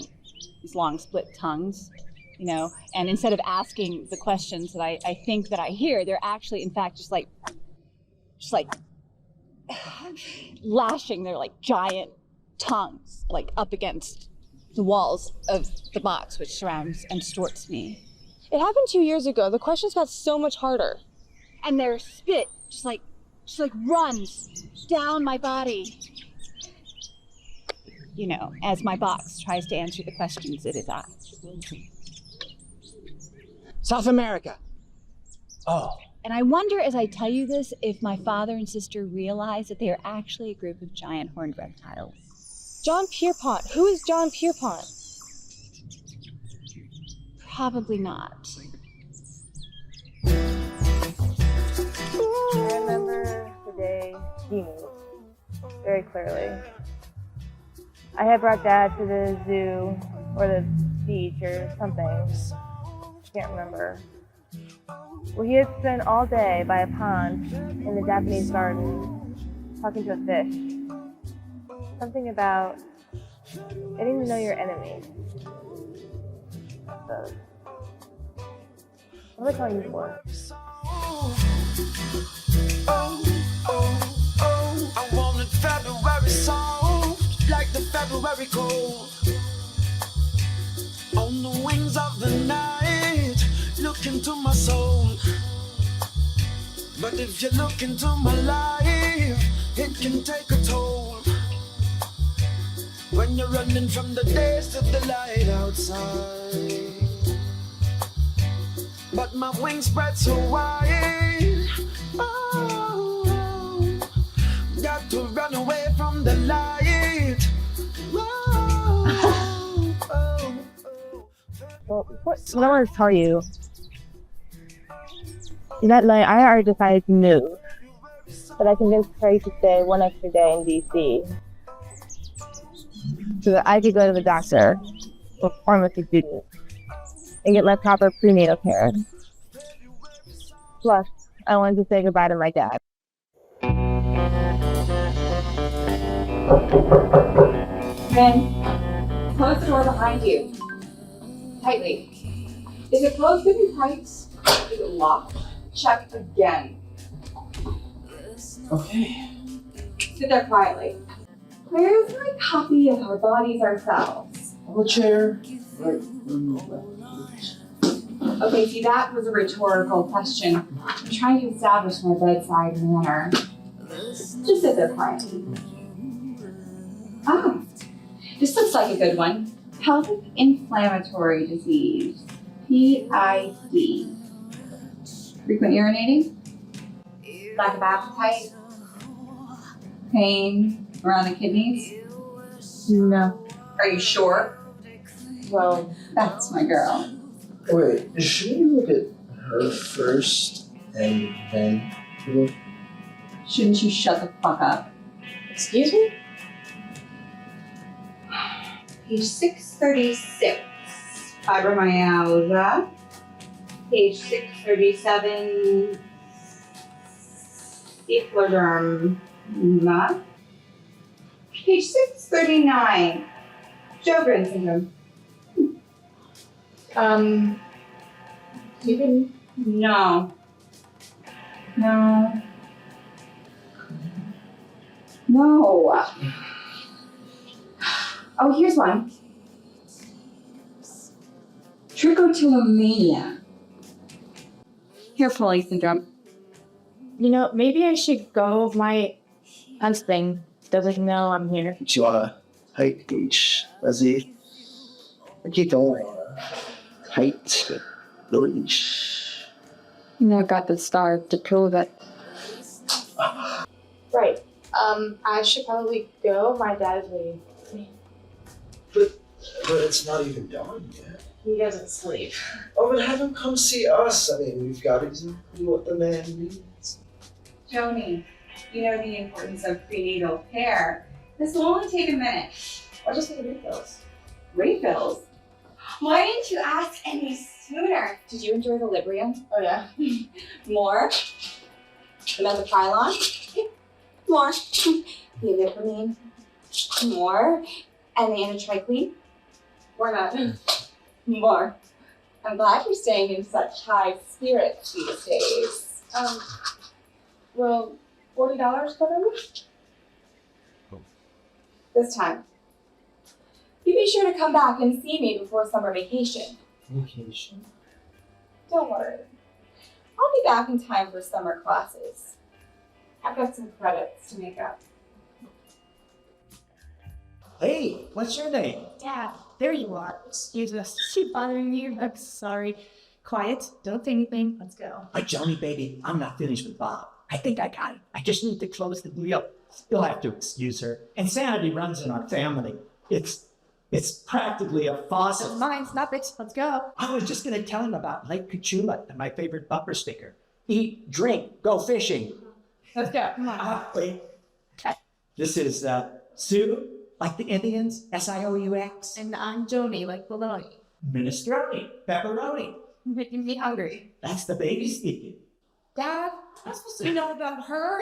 split tongues. And instead of asking the questions that I think that I hear, they're actually, in fact, just like lashing their giant tongues up against the walls of the box, which surrounds and distorts me. It happened 2 years ago. The questions got so much harder. And their spit just runs down my body. As my box tries to answer the questions it is asked. South America. Oh. And I wonder, as I tell you this, if my father and sister realize that they are actually a group of giant horned reptiles. John Pierpont. Who is John Pierpont? Probably not. I remember the day he moved very clearly. I had brought Dad to the zoo or the beach or something. Can't remember. Well, he had spent all day by a pond in the Japanese garden talking to a fish. Something about getting to know your enemies. So, what am I calling you for? I wanted February soft, like the February cold. On the wings of the night, look into my soul. But if you look into my life, it can take a toll. When you're running from the days to the light outside. But my wings spread so wide. Oh, got to run away from the light. Well, what I want to tell you, that night I already decided to move, but I convinced Craig to stay one extra day in DC so that I could go to the doctor or pharmacy student and get my proper prenatal care. Plus, I wanted to say goodbye to my dad. Ben, close the door behind you. Tightly. Is it closed with your pipes? Is it locked? Check again. Okay. Sit there quietly. Where's my copy of Our Bodies Ourselves? On the chair. Right. Okay, see, that was a rhetorical question. I'm trying to establish my bedside manner. Just sit there quietly. Ah, This looks like a good one. Pelvic inflammatory disease. PID. Frequent urinating? Lack of appetite? Pain around the kidneys? No. Are you sure? Well, that's my girl. Wait, should we look at her first and then look? Shouldn't you shut the fuck up? Excuse me? Page 636. Fibromyalgia. Page 637. Scleroderma. Page 639. Sjogren's syndrome. Stephen? No. No. No. Oh, here's one. Trichotillomania. Hair pulling syndrome. You know, maybe I should go. My husband doesn't know I'm here. Do you want a height gauge, Leslie? Keep going. Height gauge. You know, I got the star to prove it. Right. I should probably go. My dad is waiting for me. But it's not even dawn yet. He doesn't sleep. Oh, but have him come see us. I mean, we've got exactly what the man needs. Joni, you know the importance of prenatal care. This will only take a minute. Or just get refills. Refills? Why didn't you ask any sooner? Did you enjoy the Librium? Oh, yeah. More? Another pylon? More. The Imipramine? More? And the anatricline? Why not? More. I'm glad you're staying in such high spirits these days. Well, $40 cover me? This time. You be sure to come back and see me before summer vacation. Vacation? Don't worry. I'll be back in time for summer classes. I've got some credits to make up. Hey, what's your name? Dad, there you are. Excuse us. She bothering you? I'm sorry. Quiet. Don't say anything. Let's go. Johnny, baby, I'm not finished with Bob. I think I got it. I just need to close the deal. You'll have to excuse her. Insanity runs in our family. It's practically a faucet. Mine, stop it. Let's go. I was just going to tell him about Lake Cachula, my favorite bumper sticker. Eat, drink, go fishing. Let's go. Come on. Wait. This is Sue, like the Indians, S-I-O-U-X. And I'm Joni, like bologna. Minestrone, pepperoni. Making me hungry. That's the baby speaking. Dad, I'm supposed to know about her?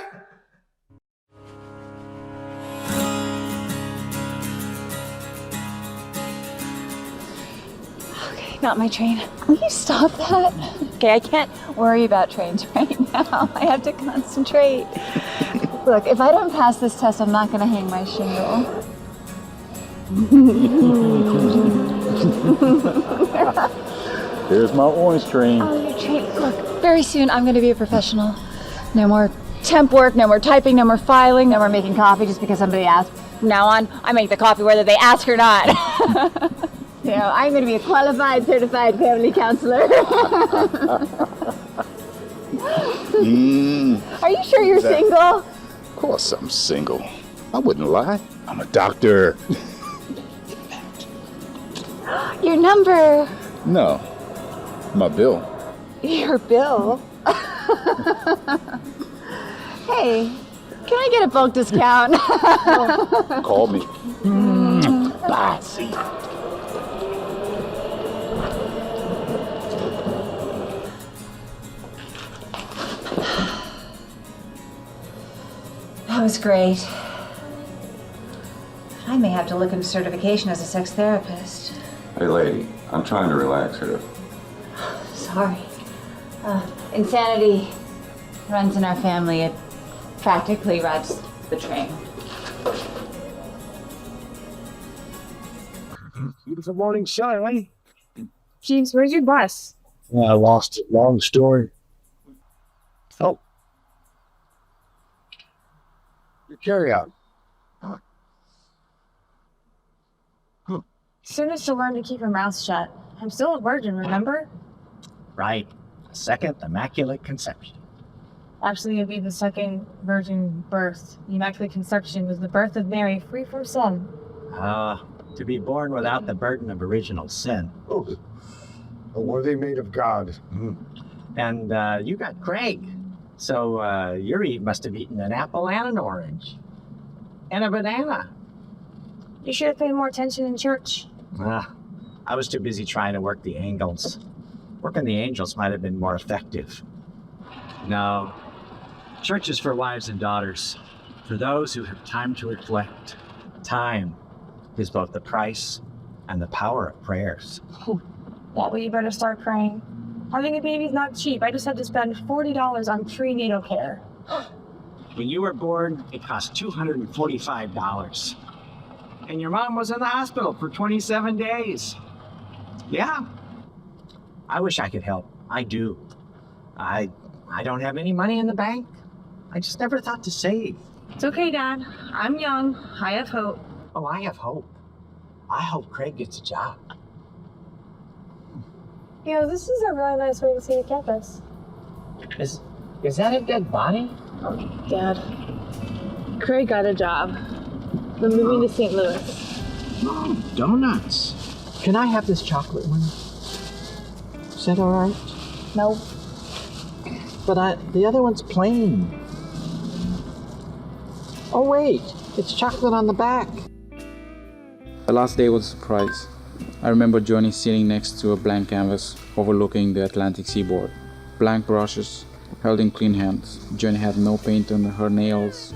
Okay, not my train. Will you stop that? Okay, I can't worry about trains right now. I have to concentrate. Look, if I don't pass this test, I'm not going to hang my shingle. There's my orange train. Oh, your train. Look, very soon I'm going to be a professional. No more temp work, no more typing, no more filing, no more making coffee just because somebody asked. From now on, I make the coffee whether they ask or not. You know, I'm going to be a qualified, certified family counselor. Are you sure you're single? Of course I'm single. I wouldn't lie. I'm a doctor. Your number. No, my bill. Your bill? Hey, can I get a bulk discount? Call me. Bye. See you. That was great. I may have to look into certification as a sex therapist. Hey lady, I'm trying to relax her. Sorry. Insanity runs in our family. It practically rides the train. Beautiful morning shine. Jeez, where's your bus? I lost it. Long story. Oh. Your carry-out. Soon as to learn to keep her mouth shut. I'm still a virgin, remember? Right. Second immaculate conception. Actually, it'd be the second virgin birth. The Immaculate Conception was the birth of Mary, free from sin. To be born without the burden of original sin. Oh, a worthy maid of God. And you got Craig. So your Eve must have eaten an apple and an orange. And a banana. You should have paid more attention in church. I was too busy trying to work the angles. Working the angels might have been more effective. No. Church is for wives and daughters. For those who have time to reflect. Time is both the price and the power of prayers. That way you better start praying. Having a baby's not cheap. I just had to spend $40 on prenatal care. When you were born, it cost $245. And your mom was in the hospital for 27 days. Yeah. I wish I could help. I do. I don't have any money in the bank. I just never thought to save. It's okay, Dad. I'm young. I have hope. Oh, I have hope. I hope Craig gets a job. You know, this is a really nice way to see the campus. Is that a dead body? Dad. Craig got a job. We're moving to St. Louis. Oh, donuts. Can I have this chocolate one? Is that all right? No. But the other one's plain. Oh, wait. It's chocolate on the back. The last day was a surprise. I remember Johnny sitting next to a blank canvas overlooking the Atlantic seaboard. Blank brushes held in clean hands. Johnny had no paint on her nails,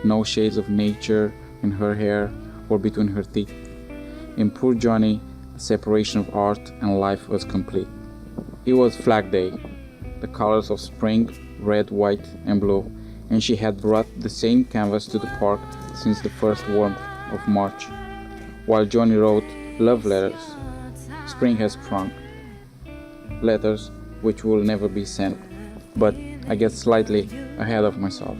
no shades of nature in her hair or between her teeth. In poor Johnny, the separation of art and life was complete. It was Flag Day, the colors of spring, red, white, and blue, and she had brought the same canvas to the park since the first warmth of March. While Johnny wrote love letters, spring has sprung. Letters which will never be sent, but I get slightly ahead of myself.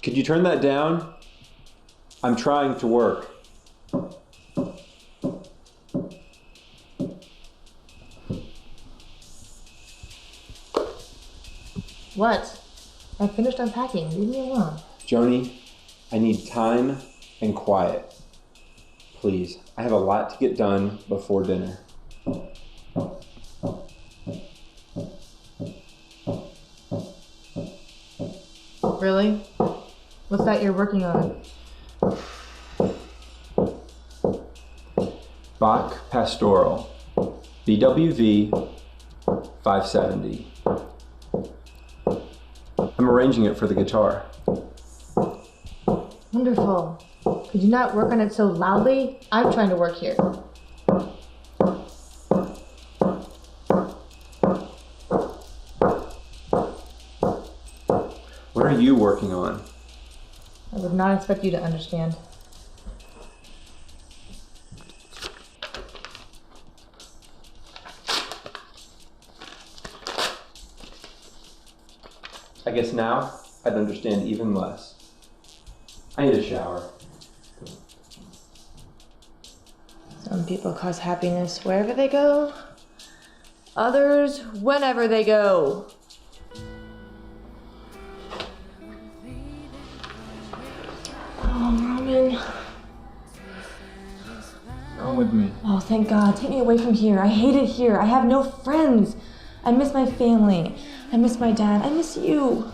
Could you turn that down? I'm trying to work. What? I finished unpacking. Leave me alone. Joni, I need time and quiet. Please, I have a lot to get done before dinner. Really? What's that you're working on? Bach Pastoral, BWV 570. I'm arranging it for the guitar. Wonderful. Could you not work on it so loudly? I'm trying to work here. What are you working on? I would not expect you to understand. I guess now I'd understand even less. I need a shower. Some people cause happiness wherever they go. Others, whenever they go. Oh, Roman. Come with me. Oh, thank God. Take me away from here. I hate it here. I have no friends. I miss my family. I miss my dad. I miss you.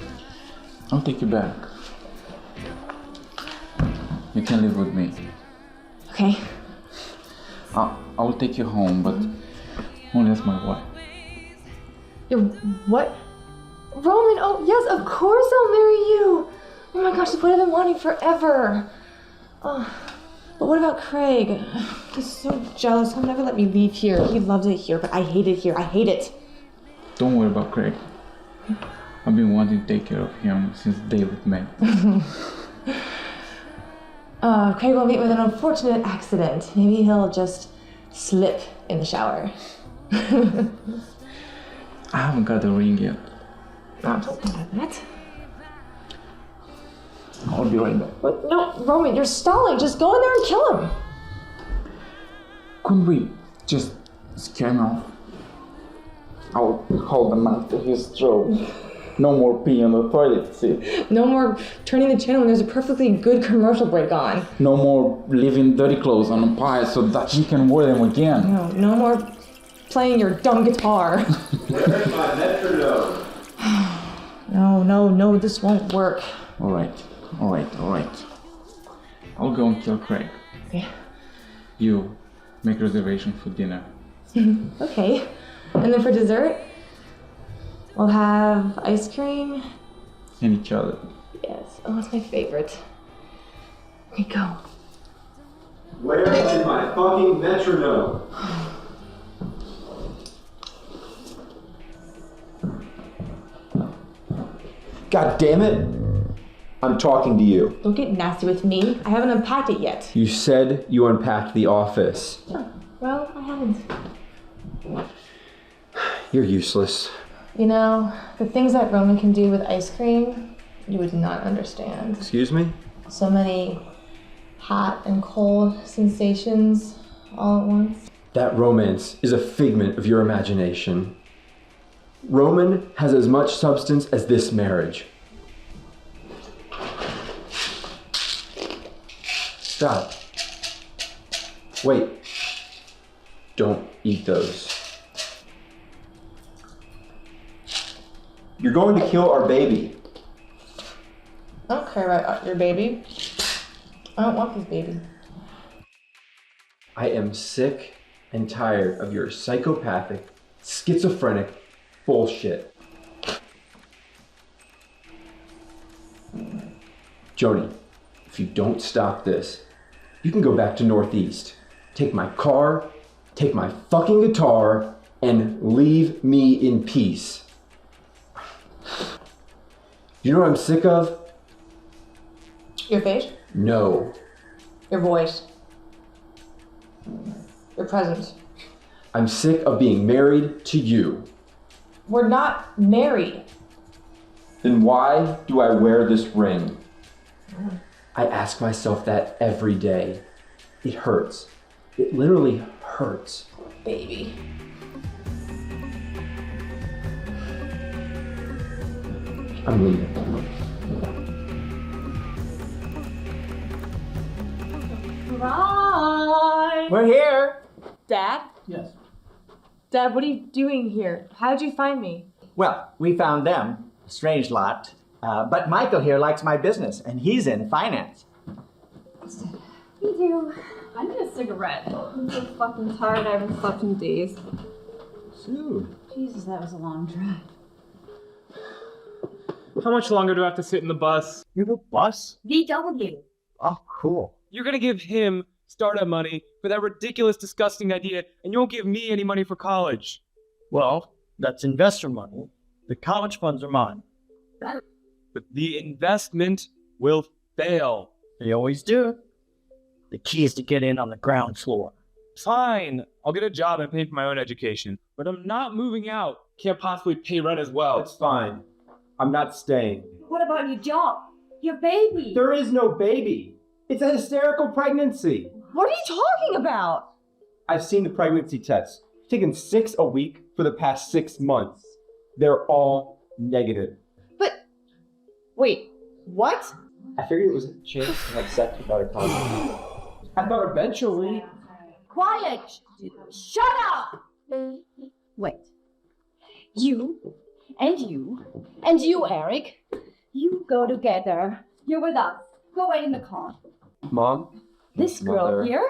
I'll take you back. You can live with me. Okay. I will take you home, but only as my wife. What? Roman, oh yes, of course I'll marry you. Oh my gosh, that's what I've been wanting forever. Oh, but what about Craig? He's so jealous. He'll never let me leave here. He loves it here, but I hate it here. I hate it. Don't worry about Craig. I've been wanting to take care of him since the day we met. Craig will meet with an unfortunate accident. Maybe he'll just slip in the shower. I haven't got the ring yet. Don't do that. I'll be right back. What? No, Roman, you're stalling. Just go in there and kill him. Couldn't we just scare him off? I'll hold the knife to his throat. No more pee on the toilet seat. No more turning the channel when there's a perfectly good commercial break on. No more leaving dirty clothes on a pile so that he can wear them again. No more playing your dumb guitar. Where's my metronome? No, this won't work. All right. I'll go and kill Craig. Okay. You make reservation for dinner. Okay. And then for dessert, we'll have ice cream. And each other. Yes. Oh, that's my favorite. Okay, go. Where is my fucking metronome? God damn it! I'm talking to you. Don't get nasty with me. I haven't unpacked it yet. You said you unpacked the office. Oh, well, I haven't. You're useless. You know, the things that Roman can do with ice cream, you would not understand. Excuse me? So many hot and cold sensations all at once. That romance is a figment of your imagination. Roman has as much substance as this marriage. Stop. Wait. Don't eat those. You're going to kill our baby. I don't care about your baby. I don't want this baby. I am sick and tired of your psychopathic, schizophrenic bullshit. Joni, if you don't stop this, you can go back to Northeast. Take my car, take my fucking guitar, and leave me in peace. You know what I'm sick of? Your face? No. Your voice? Your presence? I'm sick of being married to you. We're not married. Then why do I wear this ring? I ask myself that every day. It hurts. It literally hurts. Baby. I'm leaving. Bye. We're here. Dad? Yes. Dad, what are you doing here? How'd you find me? Well, we found them. A strange lot. But Michael here likes my business, and he's in finance. Me too. I need a cigarette. I'm so fucking tired. I haven't slept in days. Sue. Jesus, that was a long drive. How much longer do I have to sit in the bus? You have a bus? VW. Oh, cool. You're gonna give him startup money for that ridiculous, disgusting idea, and you won't give me any money for college. Well, that's investor money. The college funds are mine. But the investment will fail. They always do. The key is to get in on the ground floor. Fine, I'll get a job and pay for my own education, but I'm not moving out. Can't possibly pay rent as well. It's fine. I'm not staying. What about your job? Your baby? There is no baby. It's a hysterical pregnancy. What are you talking about? I've seen the pregnancy tests. I've taken 6 a week for the past 6 months. They're all negative. But, wait, what? I figured it was a chance to have sex without a condom. I thought eventually. Quiet! Shut up! Wait. You, and you, Eric, you go together. You're with us. Go wait in the car. Mom? This girl Mother. here,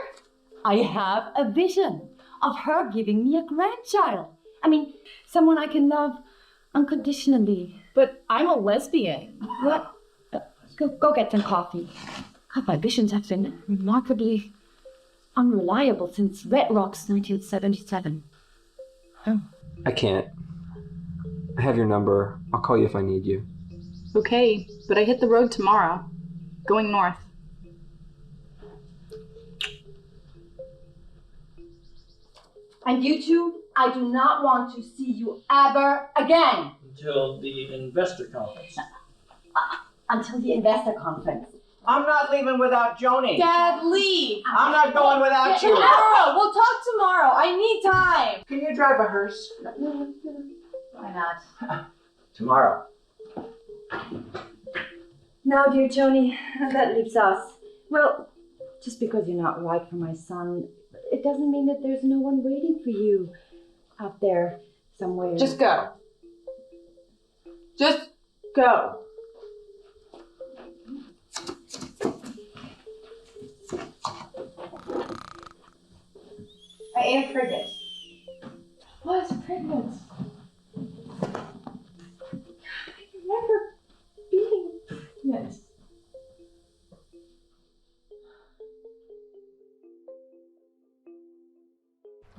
I have a vision of her giving me a grandchild. I mean, someone I can love unconditionally. But I'm a lesbian. What? Go get some coffee. God, my visions have been remarkably unreliable since Red Rocks 1977. I can't. I have your number. I'll call you if I need you. Okay, but I hit the road tomorrow. Going north. And you two, I do not want to see you ever again. Until the investor conference. Until the investor conference. I'm not leaving without Joni. Dad, leave. I'm not going without you. Tomorrow. We'll talk tomorrow. I need time. Can you drive a hearse? Why not? Tomorrow. Now, dear Joni, that leaves us. Well, just because you're not right for my son, it doesn't mean that there's no one waiting for you out there somewhere. Just go. Just go. I am pregnant. What is pregnant? I remember being pregnant.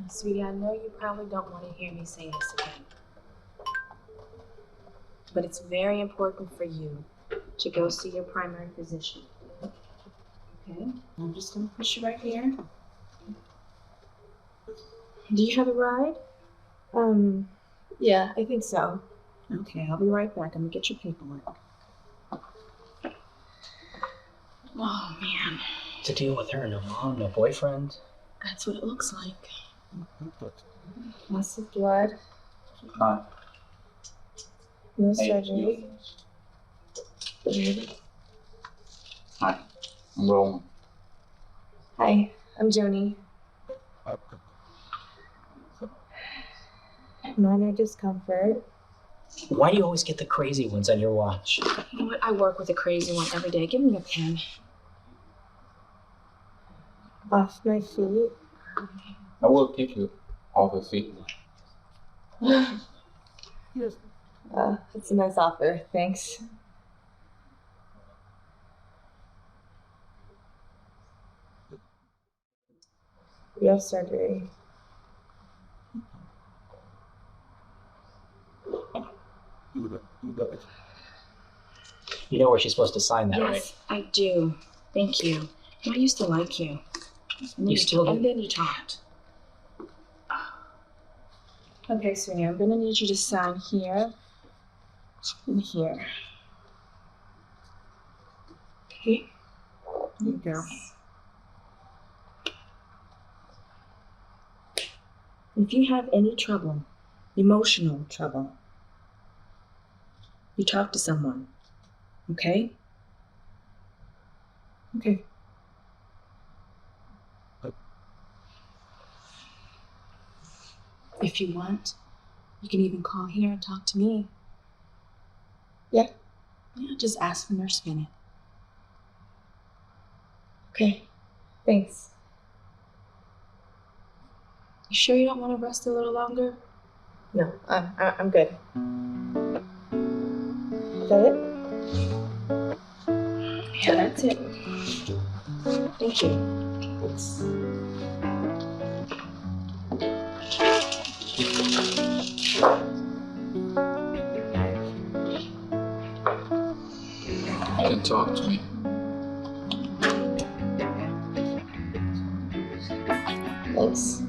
Sweetie, I know you probably don't want to hear me say this again. But it's very important for you to go see your primary physician. Okay? I'm just going to push you right here. Do you have a ride? Yeah, I think so. Okay, I'll be right back. I'm going to get your paperwork. Oh, man. To deal with her, no mom, no boyfriend. That's what it looks like. Lots of blood. Hi. No Hey, surgery. Hi, I'm Roland. Hi, I'm Joni. Minor discomfort. Why do you always get the crazy ones on your watch? You know what? I work with a crazy one every day. Give me a pen. Off my feet. I will keep you off your feet. That's a nice offer. Thanks. We have surgery. You know where she's supposed to sign that, right? Yes, I do. Thank you. I used to like you. And You still do? And then you talked. Okay, sweetie, I'm gonna need you to sign here and here. Okay? There you go. If you have any trouble, emotional trouble, you talk to someone, okay? Okay. If you want, you can even call here and talk to me. Yeah? Yeah, just ask for Nurse Bennett. Okay. Thanks. You sure you don't want to rest a little longer? No, I'm good. Is that it? Yeah, that's it. Thank you. Thanks. You can talk to me. Thanks.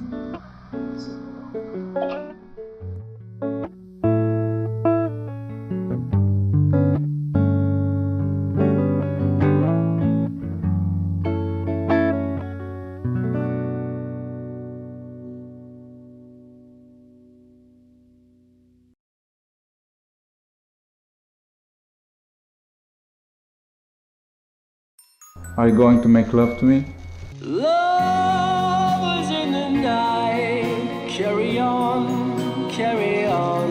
Are you going to make love to me? Love is in the night. Carry on, carry on.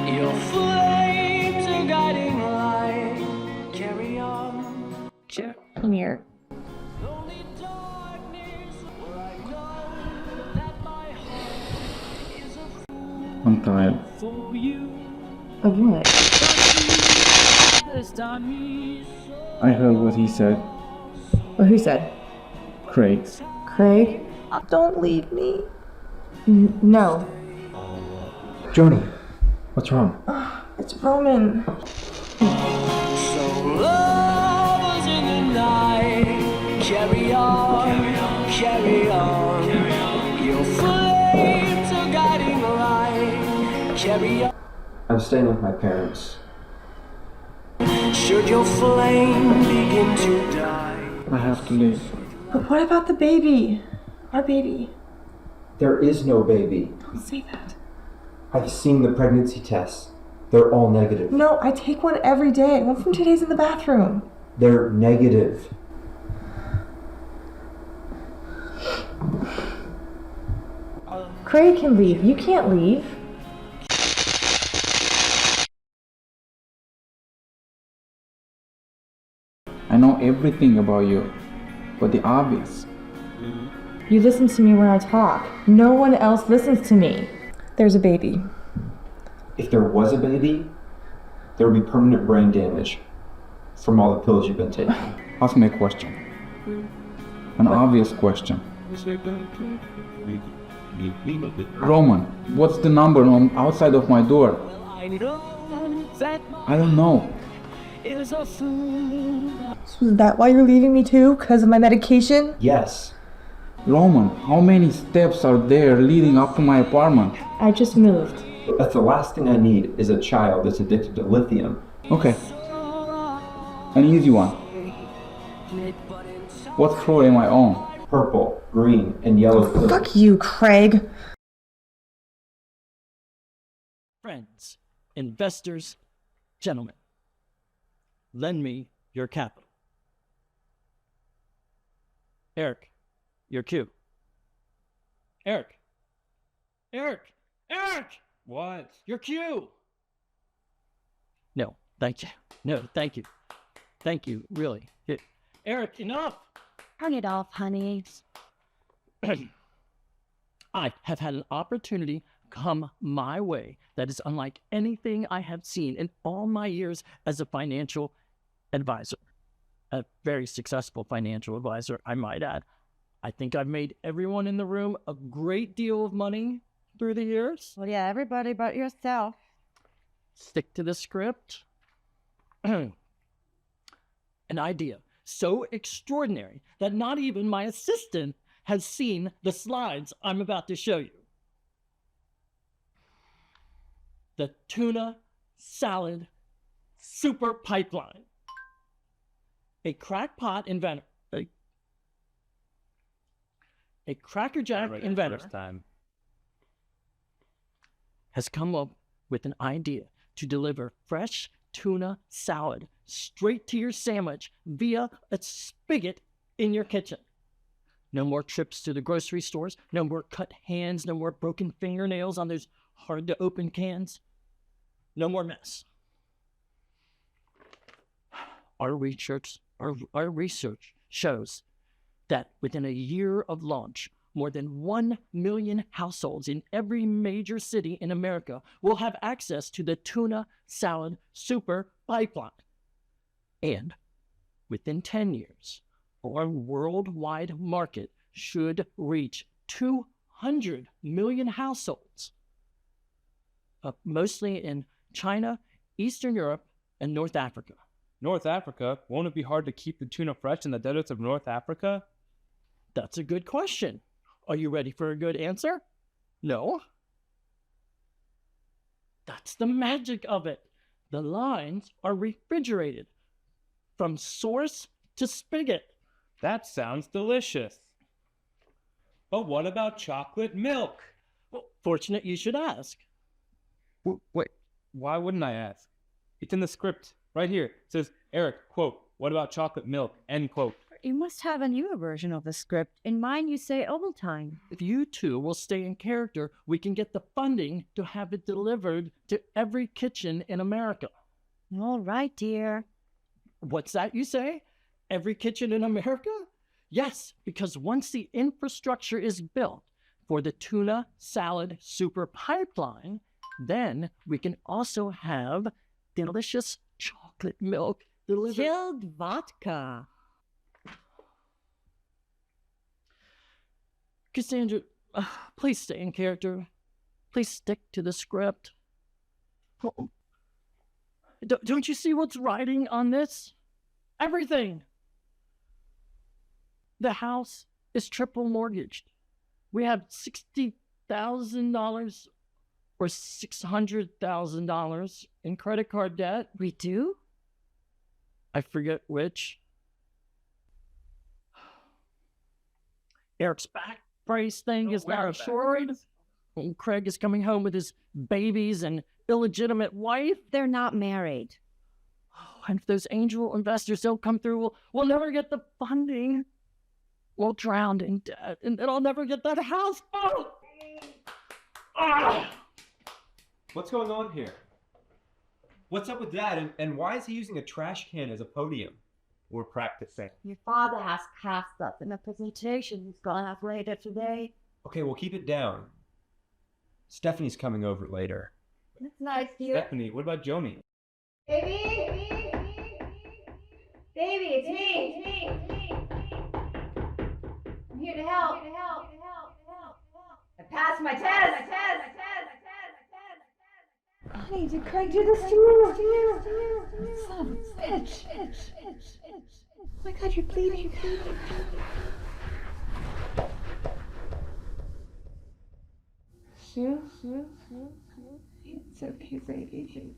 Your flames are guiding light. Carry on. Come here. I'm tired. Of what? I heard what he said. Well, who said? Craig. Craig? Don't leave me. No. Joni, What's wrong? It's Roman. Lovers in the night, carry on, carry on. Your flames are guiding the light, carry on. I'm staying with my parents. Should your flame begin to die, I have to leave. But what about the baby? Our baby. There is no baby. Don't say that. I've seen the pregnancy tests. They're all negative. No, I take one every day. One from 2 days in the bathroom. They're negative. Craig can leave. You can't leave. I know everything about you, but the obvious. You listen to me when I talk. No one else listens to me. There's a baby. If there was a baby, there would be permanent brain damage from all the pills you've been taking. Ask me a question. An obvious question. Roman, what's the number on outside of my door? I don't know. So is that why you're leaving me too? Because of my medication? Yes. Roman, how many steps are there leading up to my apartment? I just moved. That's the last thing I need is a child that's addicted to lithium. Okay. An easy one. What floor am I on? Purple, green, and yellow. Fuck you, Craig. Friends, investors, gentlemen, lend me your capital. Eric, your cue. Eric! Eric! Eric! What? Your cue! No, thank you. No, thank you. Thank you, really. Eric, enough! Turn it off, honey. I have had an opportunity come my way that is unlike anything I have seen in all my years as a financial advisor. A very successful financial advisor, I might add. I think I've made everyone in the room a great deal of money through the years. Well, yeah, everybody but yourself. Stick to the script. An idea so extraordinary that not even my assistant has seen the slides I'm about to show you. The tuna salad super pipeline. A crackpot inventor, a crackerjack inventor has come up with an idea to deliver fresh tuna salad straight to your sandwich via a spigot in your kitchen. No more trips to the grocery stores, no more cut hands, no more broken fingernails on those hard to open cans. No more mess. Our research shows that within a year of launch, more than 1 million households in every major city in America will have access to the tuna salad super pipeline. And within 10 years, our worldwide market should reach 200 million households, mostly in China, Eastern Europe, and North Africa. North Africa? Won't it be hard to keep the tuna fresh in the deserts of North Africa? That's a good question. Are you ready for a good answer? No? That's the magic of it. The lines are refrigerated from source to spigot. That sounds delicious. But what about chocolate milk? Well, fortunate you should ask. Wait, why wouldn't I ask? It's in the script, right here. It says, Eric, quote, what about chocolate milk, end quote. You must have a newer version of the script. In mine, you say old time. If you two will stay in character, we can get the funding to have it delivered to every kitchen in America. All right, dear. What's that you say? Every kitchen in America? Yes, because once the infrastructure is built for the tuna salad super pipeline, then we can also have delicious chocolate milk delivered. Chilled vodka. Cassandra, please stay in character. Please stick to the script. Don't you see what's riding on this? Everything. The house is triple mortgaged. We have $60,000 or $600,000 in credit card debt. We do? I forget which. Eric's back brace thing is now assured. And Craig is coming home with his babies and illegitimate wife. They're not married. Oh, and if those angel investors don't come through, we'll never get the funding. We'll drown in debt, and then I'll never get that house. Oh! Ah! What's going on here? What's up with Dad? And why is he using a trash can as a podium? We're practicing. Your father has cast up in the presentation he's gonna have later today. Okay, well, keep it down. Stephanie's coming over later. That's nice, dear. Stephanie, what about Joni? Baby, it's me. I'm here to help. I passed my test. Honey, did Craig do this to you? Son, itch. Oh my God, you're bleeding. It's okay, baby.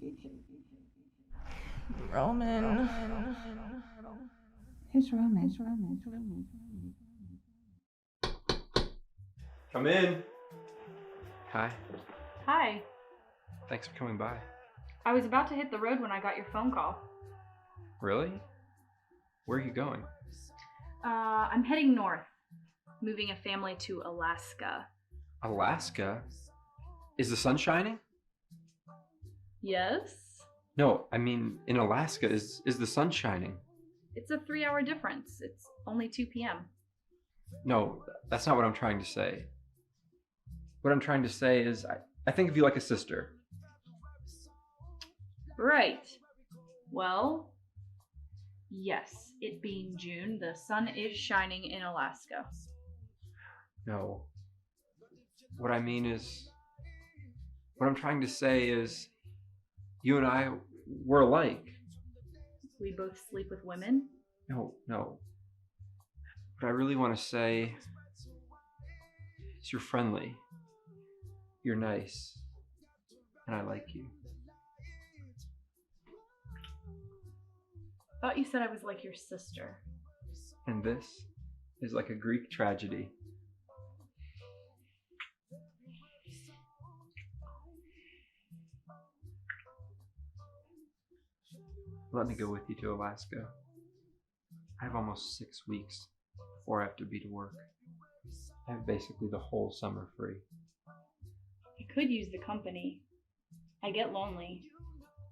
Roman. Here's Roman. Come in. Hi. Hi. Thanks for coming by. I was about to hit the road when I got your phone call. Really? Where are you going? I'm heading north, moving a family to Alaska. Alaska? Is the sun shining? Yes? No, I mean, in Alaska, is the sun shining? It's a 3-hour difference. It's only 2 p.m. No, that's not what I'm trying to say. What I'm trying to say is, I think of you like a sister. Right. Well, yes, it being June, the sun is shining in Alaska. No. What I mean is, what I'm trying to say is, you and I, we're alike. We both sleep with women? No. What I really want to say is you're friendly. You're nice. And I like you. I thought you said I was like your sister. And this is like a Greek tragedy. Let me go with you to Alaska. I have almost 6 weeks before I have to be to work. I have basically the whole summer free. I could use the company. I get lonely.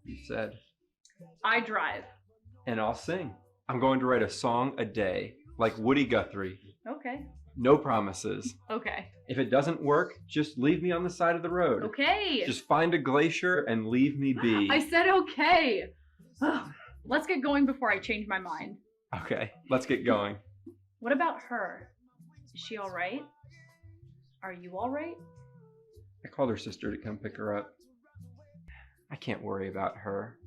You said. I drive. And I'll sing. I'm going to write a song a day, like Woody Guthrie. Okay. No promises. Okay. If it doesn't work, just leave me on the side of the road. Okay. Just find a glacier and leave me be. I said okay. Let's get going before I change my mind. Okay, let's get going. What about her? Is she all right? Are you all right? I called her sister to come pick her up. I can't worry about her.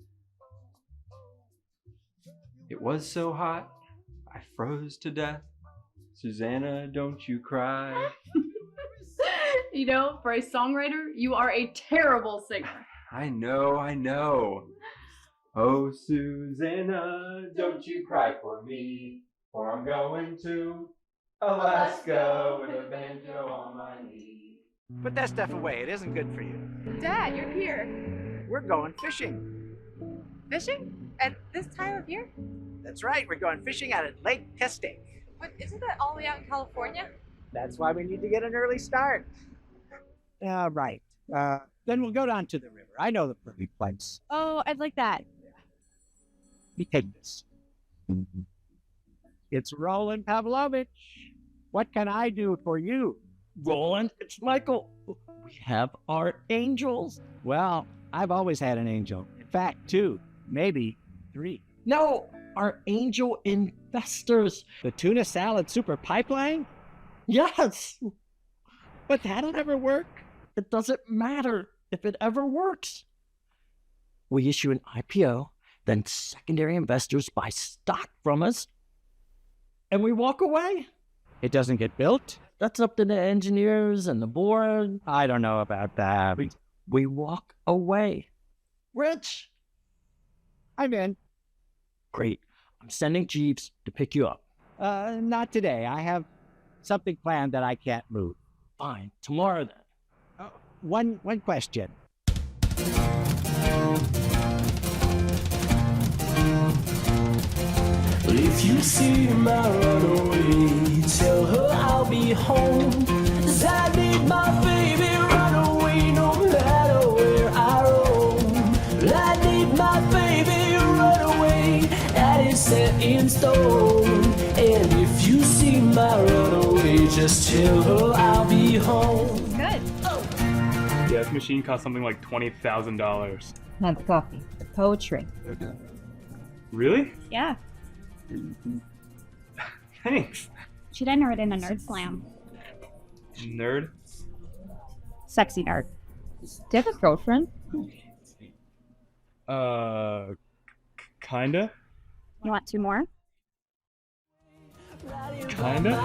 It was so hot, I froze to death. Susanna, don't you cry. You know, for a songwriter, you are a terrible singer. I know. Oh, Susanna, don't you cry for me, for I'm going to Alaska with a banjo on my knee. Put that stuff away. It isn't good for you. Dad, you're here. We're going fishing. Fishing? At this time of year? That's right. We're going fishing out at Lake Pistic. But isn't that all the way out in California? That's why we need to get an early start. Right. Then we'll go down to the river. I know the perfect place. Oh, I'd like that. Let me take this. It's Roland Pavlovich. What can I do for you? Roland, it's Michael. We have our angels. Well, I've always had an angel. In fact, 2, maybe 3. No, our angel investors. The tuna salad super pipeline? Yes. But that'll never work. It doesn't matter if it ever works. we issue an IPO, then secondary investors buy stock from us, and we walk away. It doesn't get built? That's up to the engineers and the board. I don't know about that. We walk away. Rich! I'm in. Great. I'm sending Jeeves to pick you up. Not today. I have something planned that I can't move. Fine. Tomorrow then. One question. If you see my runaway, tell her I'll be home. 'Cause I need my baby run away no matter where I roam. I need my baby run away, that is set in stone. And if you see my runaway, just tell her I'll be home. Good. Yeah, this machine cost something like $20,000. Not the coffee, the poetry. Really? Yeah. Thanks. Should enter it in a nerd slam. Nerd? Sexy nerd. Do you have a girlfriend? Kinda? You want two more? Kinda?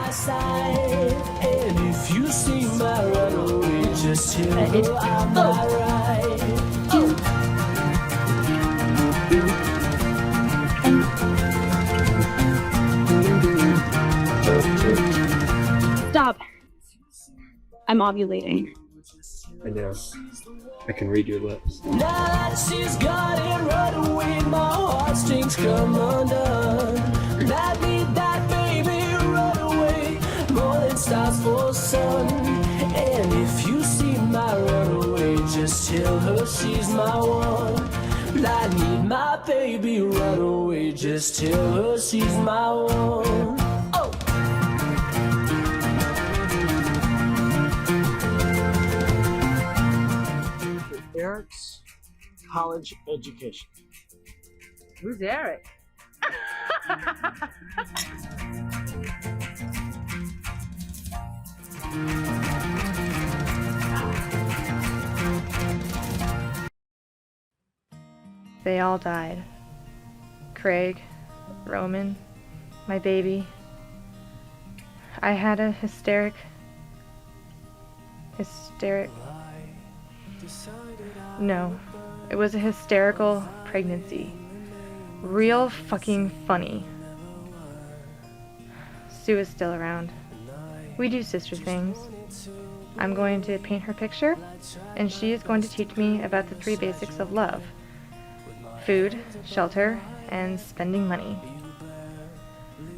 And if you see my runaway, just tell her I'm alright. Stop. I'm ovulating. I know. I can read your lips. Now that she's got it right away, my heartstrings come undone. I need that baby right away, morning stars for sun. And if you see my runaway, just tell her she's my one. I need my baby right away, just tell her she's my one. Eric's college education. Who's Eric? They all died. Craig, Roman, my baby. I had a hysteric. No, it was a hysterical pregnancy. Real fucking funny. Sue is still around. We do sister things. I'm going to paint her picture, and she is going to teach me about the 3 basics of love: food, shelter, and spending money.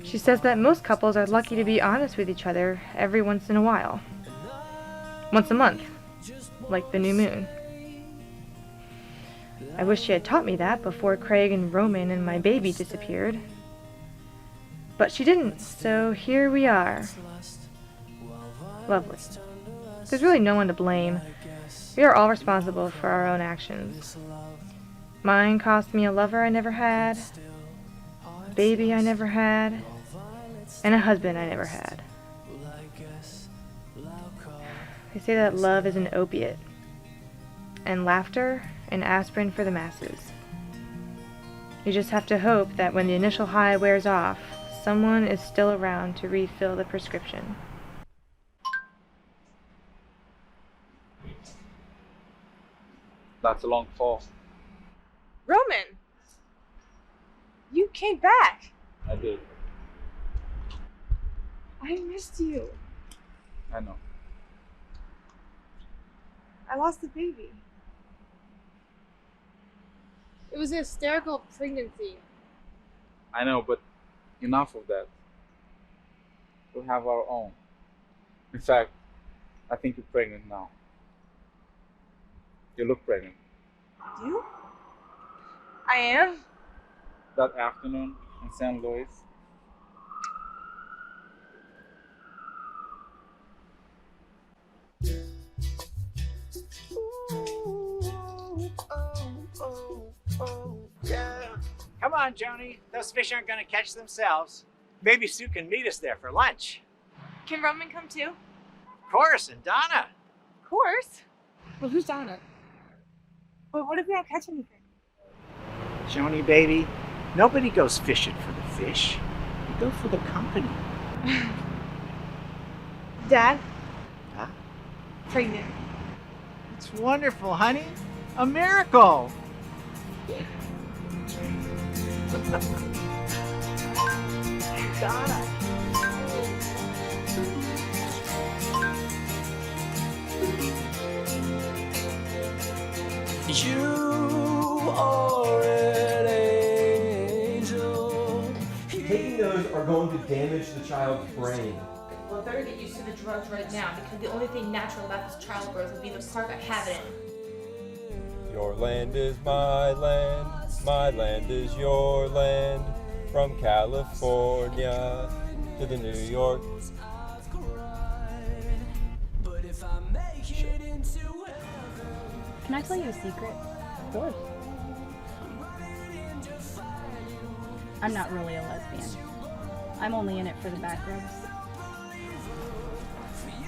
She says that most couples are lucky to be honest with each other every once in a while. Once a month, like the new moon. I wish she had taught me that before Craig and Roman and my baby disappeared. But she didn't, so here we are. Lovely. There's really no one to blame. We are all responsible for our own actions. Mine cost me a lover I never had, a baby I never had, and a husband I never had. They say that love is an opiate, and laughter an aspirin for the masses. You just have to hope that when the initial high wears off, someone is still around to refill the prescription. That's a long fall. Roman! You came back! I did. I missed you. I know. I lost the baby. It was a hysterical pregnancy. I know, but enough of that. We'll have our own. In fact, I think you're pregnant now. You look pregnant. You? I am? That afternoon in St. Louis, Come on, Joni. Those fish aren't going to catch themselves. Maybe Sue can meet us there for lunch. Can Roman come too? Of course, and Donna. Of course. Well, who's Donna? But what if we don't catch anything? Joni, baby, nobody goes fishing for the fish. You go for the company. Dad? Huh? Pregnant. It's wonderful, honey. A miracle. Donna. You are an angel. Taking those are going to damage the child's brain. Well, better get used to the drugs right now, because the only thing natural about this childbirth would be the park I have it in. Your land is my land is your land. From California to the New York. Can I tell you a secret? Of course. I'm not really a lesbian. I'm only in it for the back rubs.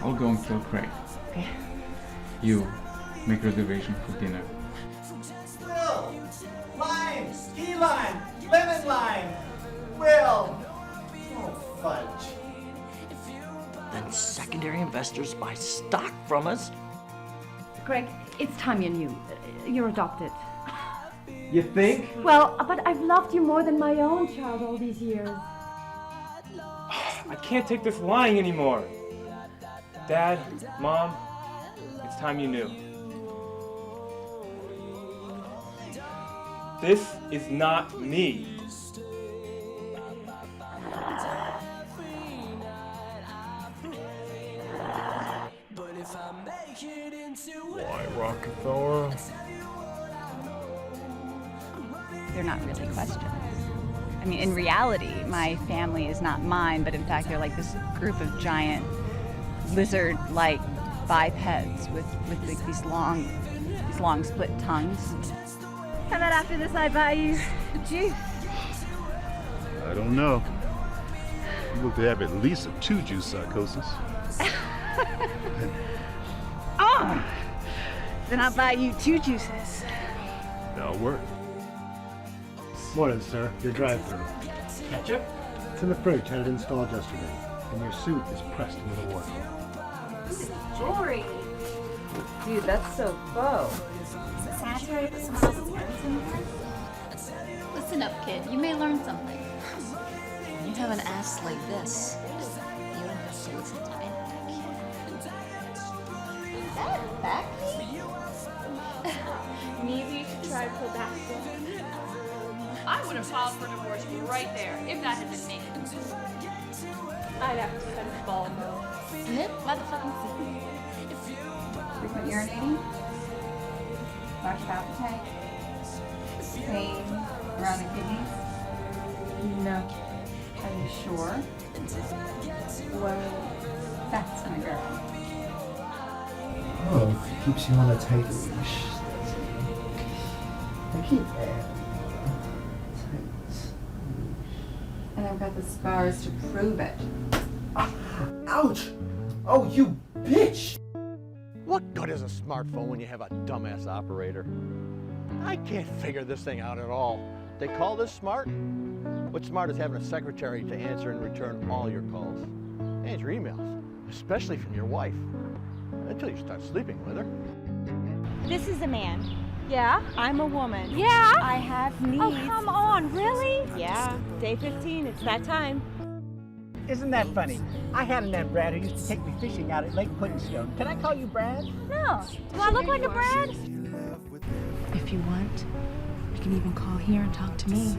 I'll go and kill Craig. You make reservation for dinner. Will! Lime! Key lime! Lemon lime! Will! Oh, fudge. Then secondary investors buy stock from us. Greg, it's time you knew. You're adopted. You think? Well, but I've loved you more than my own child all these years. I can't take this lying anymore. Dad, Mom, it's time you knew. This is not me. Why, Rockefeller? They're not really questions. I mean, in reality, my family is not mine, but in fact, they're like this group of giant lizard-like bipeds with like these long split tongues. How about after this I buy you juice? I don't know. You look to have at least a 2-juice psychosis. Oh! Then I'll buy you 2 juices. That'll work. Morning, sir. Your drive-through. Ketchup? It's in the fridge. Had it installed yesterday. And your suit is pressed into the wardrobe. Jewelry. Dude, that's so faux. Is it sanitary that someone else's parents in here? Listen up, kid. You may learn something. When you have an ass like this, you don't have to listen to anything. Is that a back knee? Maybe you should try probacco. I would have filed for divorce right there if that had been me. I'd have to spend a ball though. Snip, motherfucking snip. Frequent urinating, large appetite, pain around the kidneys. No. Are you sure? Well, that's my girl. Oh, if it keeps you on a tight leash. I keep And I've got the scars to prove it. Ouch! Oh, you bitch! What good is a smartphone when you have a dumbass operator? I can't figure this thing out at all. They call this smart? What's smart is having a secretary to answer and return all your calls. And your emails, especially from your wife. Until you start sleeping with her. This is a man. Yeah, I'm a woman. Yeah? I have needs. Oh, come on, really? Yeah, day 15, it's that time. Isn't that funny? I had a man, Brad, who used to take me fishing out at Lake Puddingstone. Can I call you Brad? No. Do I look like a Brad? If you want, you can even call here and talk to me.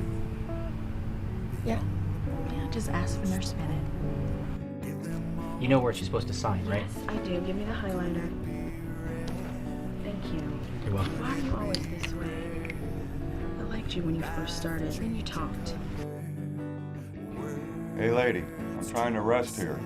Yeah. Yeah, just ask for Nurse Bennett. You know where she's supposed to sign, right? I do. Give me the highlighter. Thank you. You're welcome. Why are you always this way? I liked you when you first started, then you talked. Hey lady, I'm trying to rest here.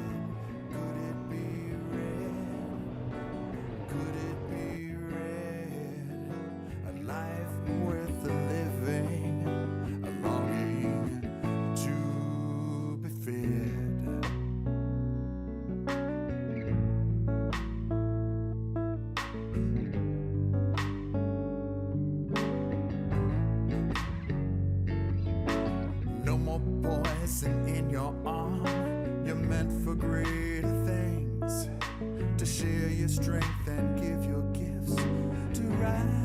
your arm. You're meant for greater things, to share your strength and give your gifts, to rise.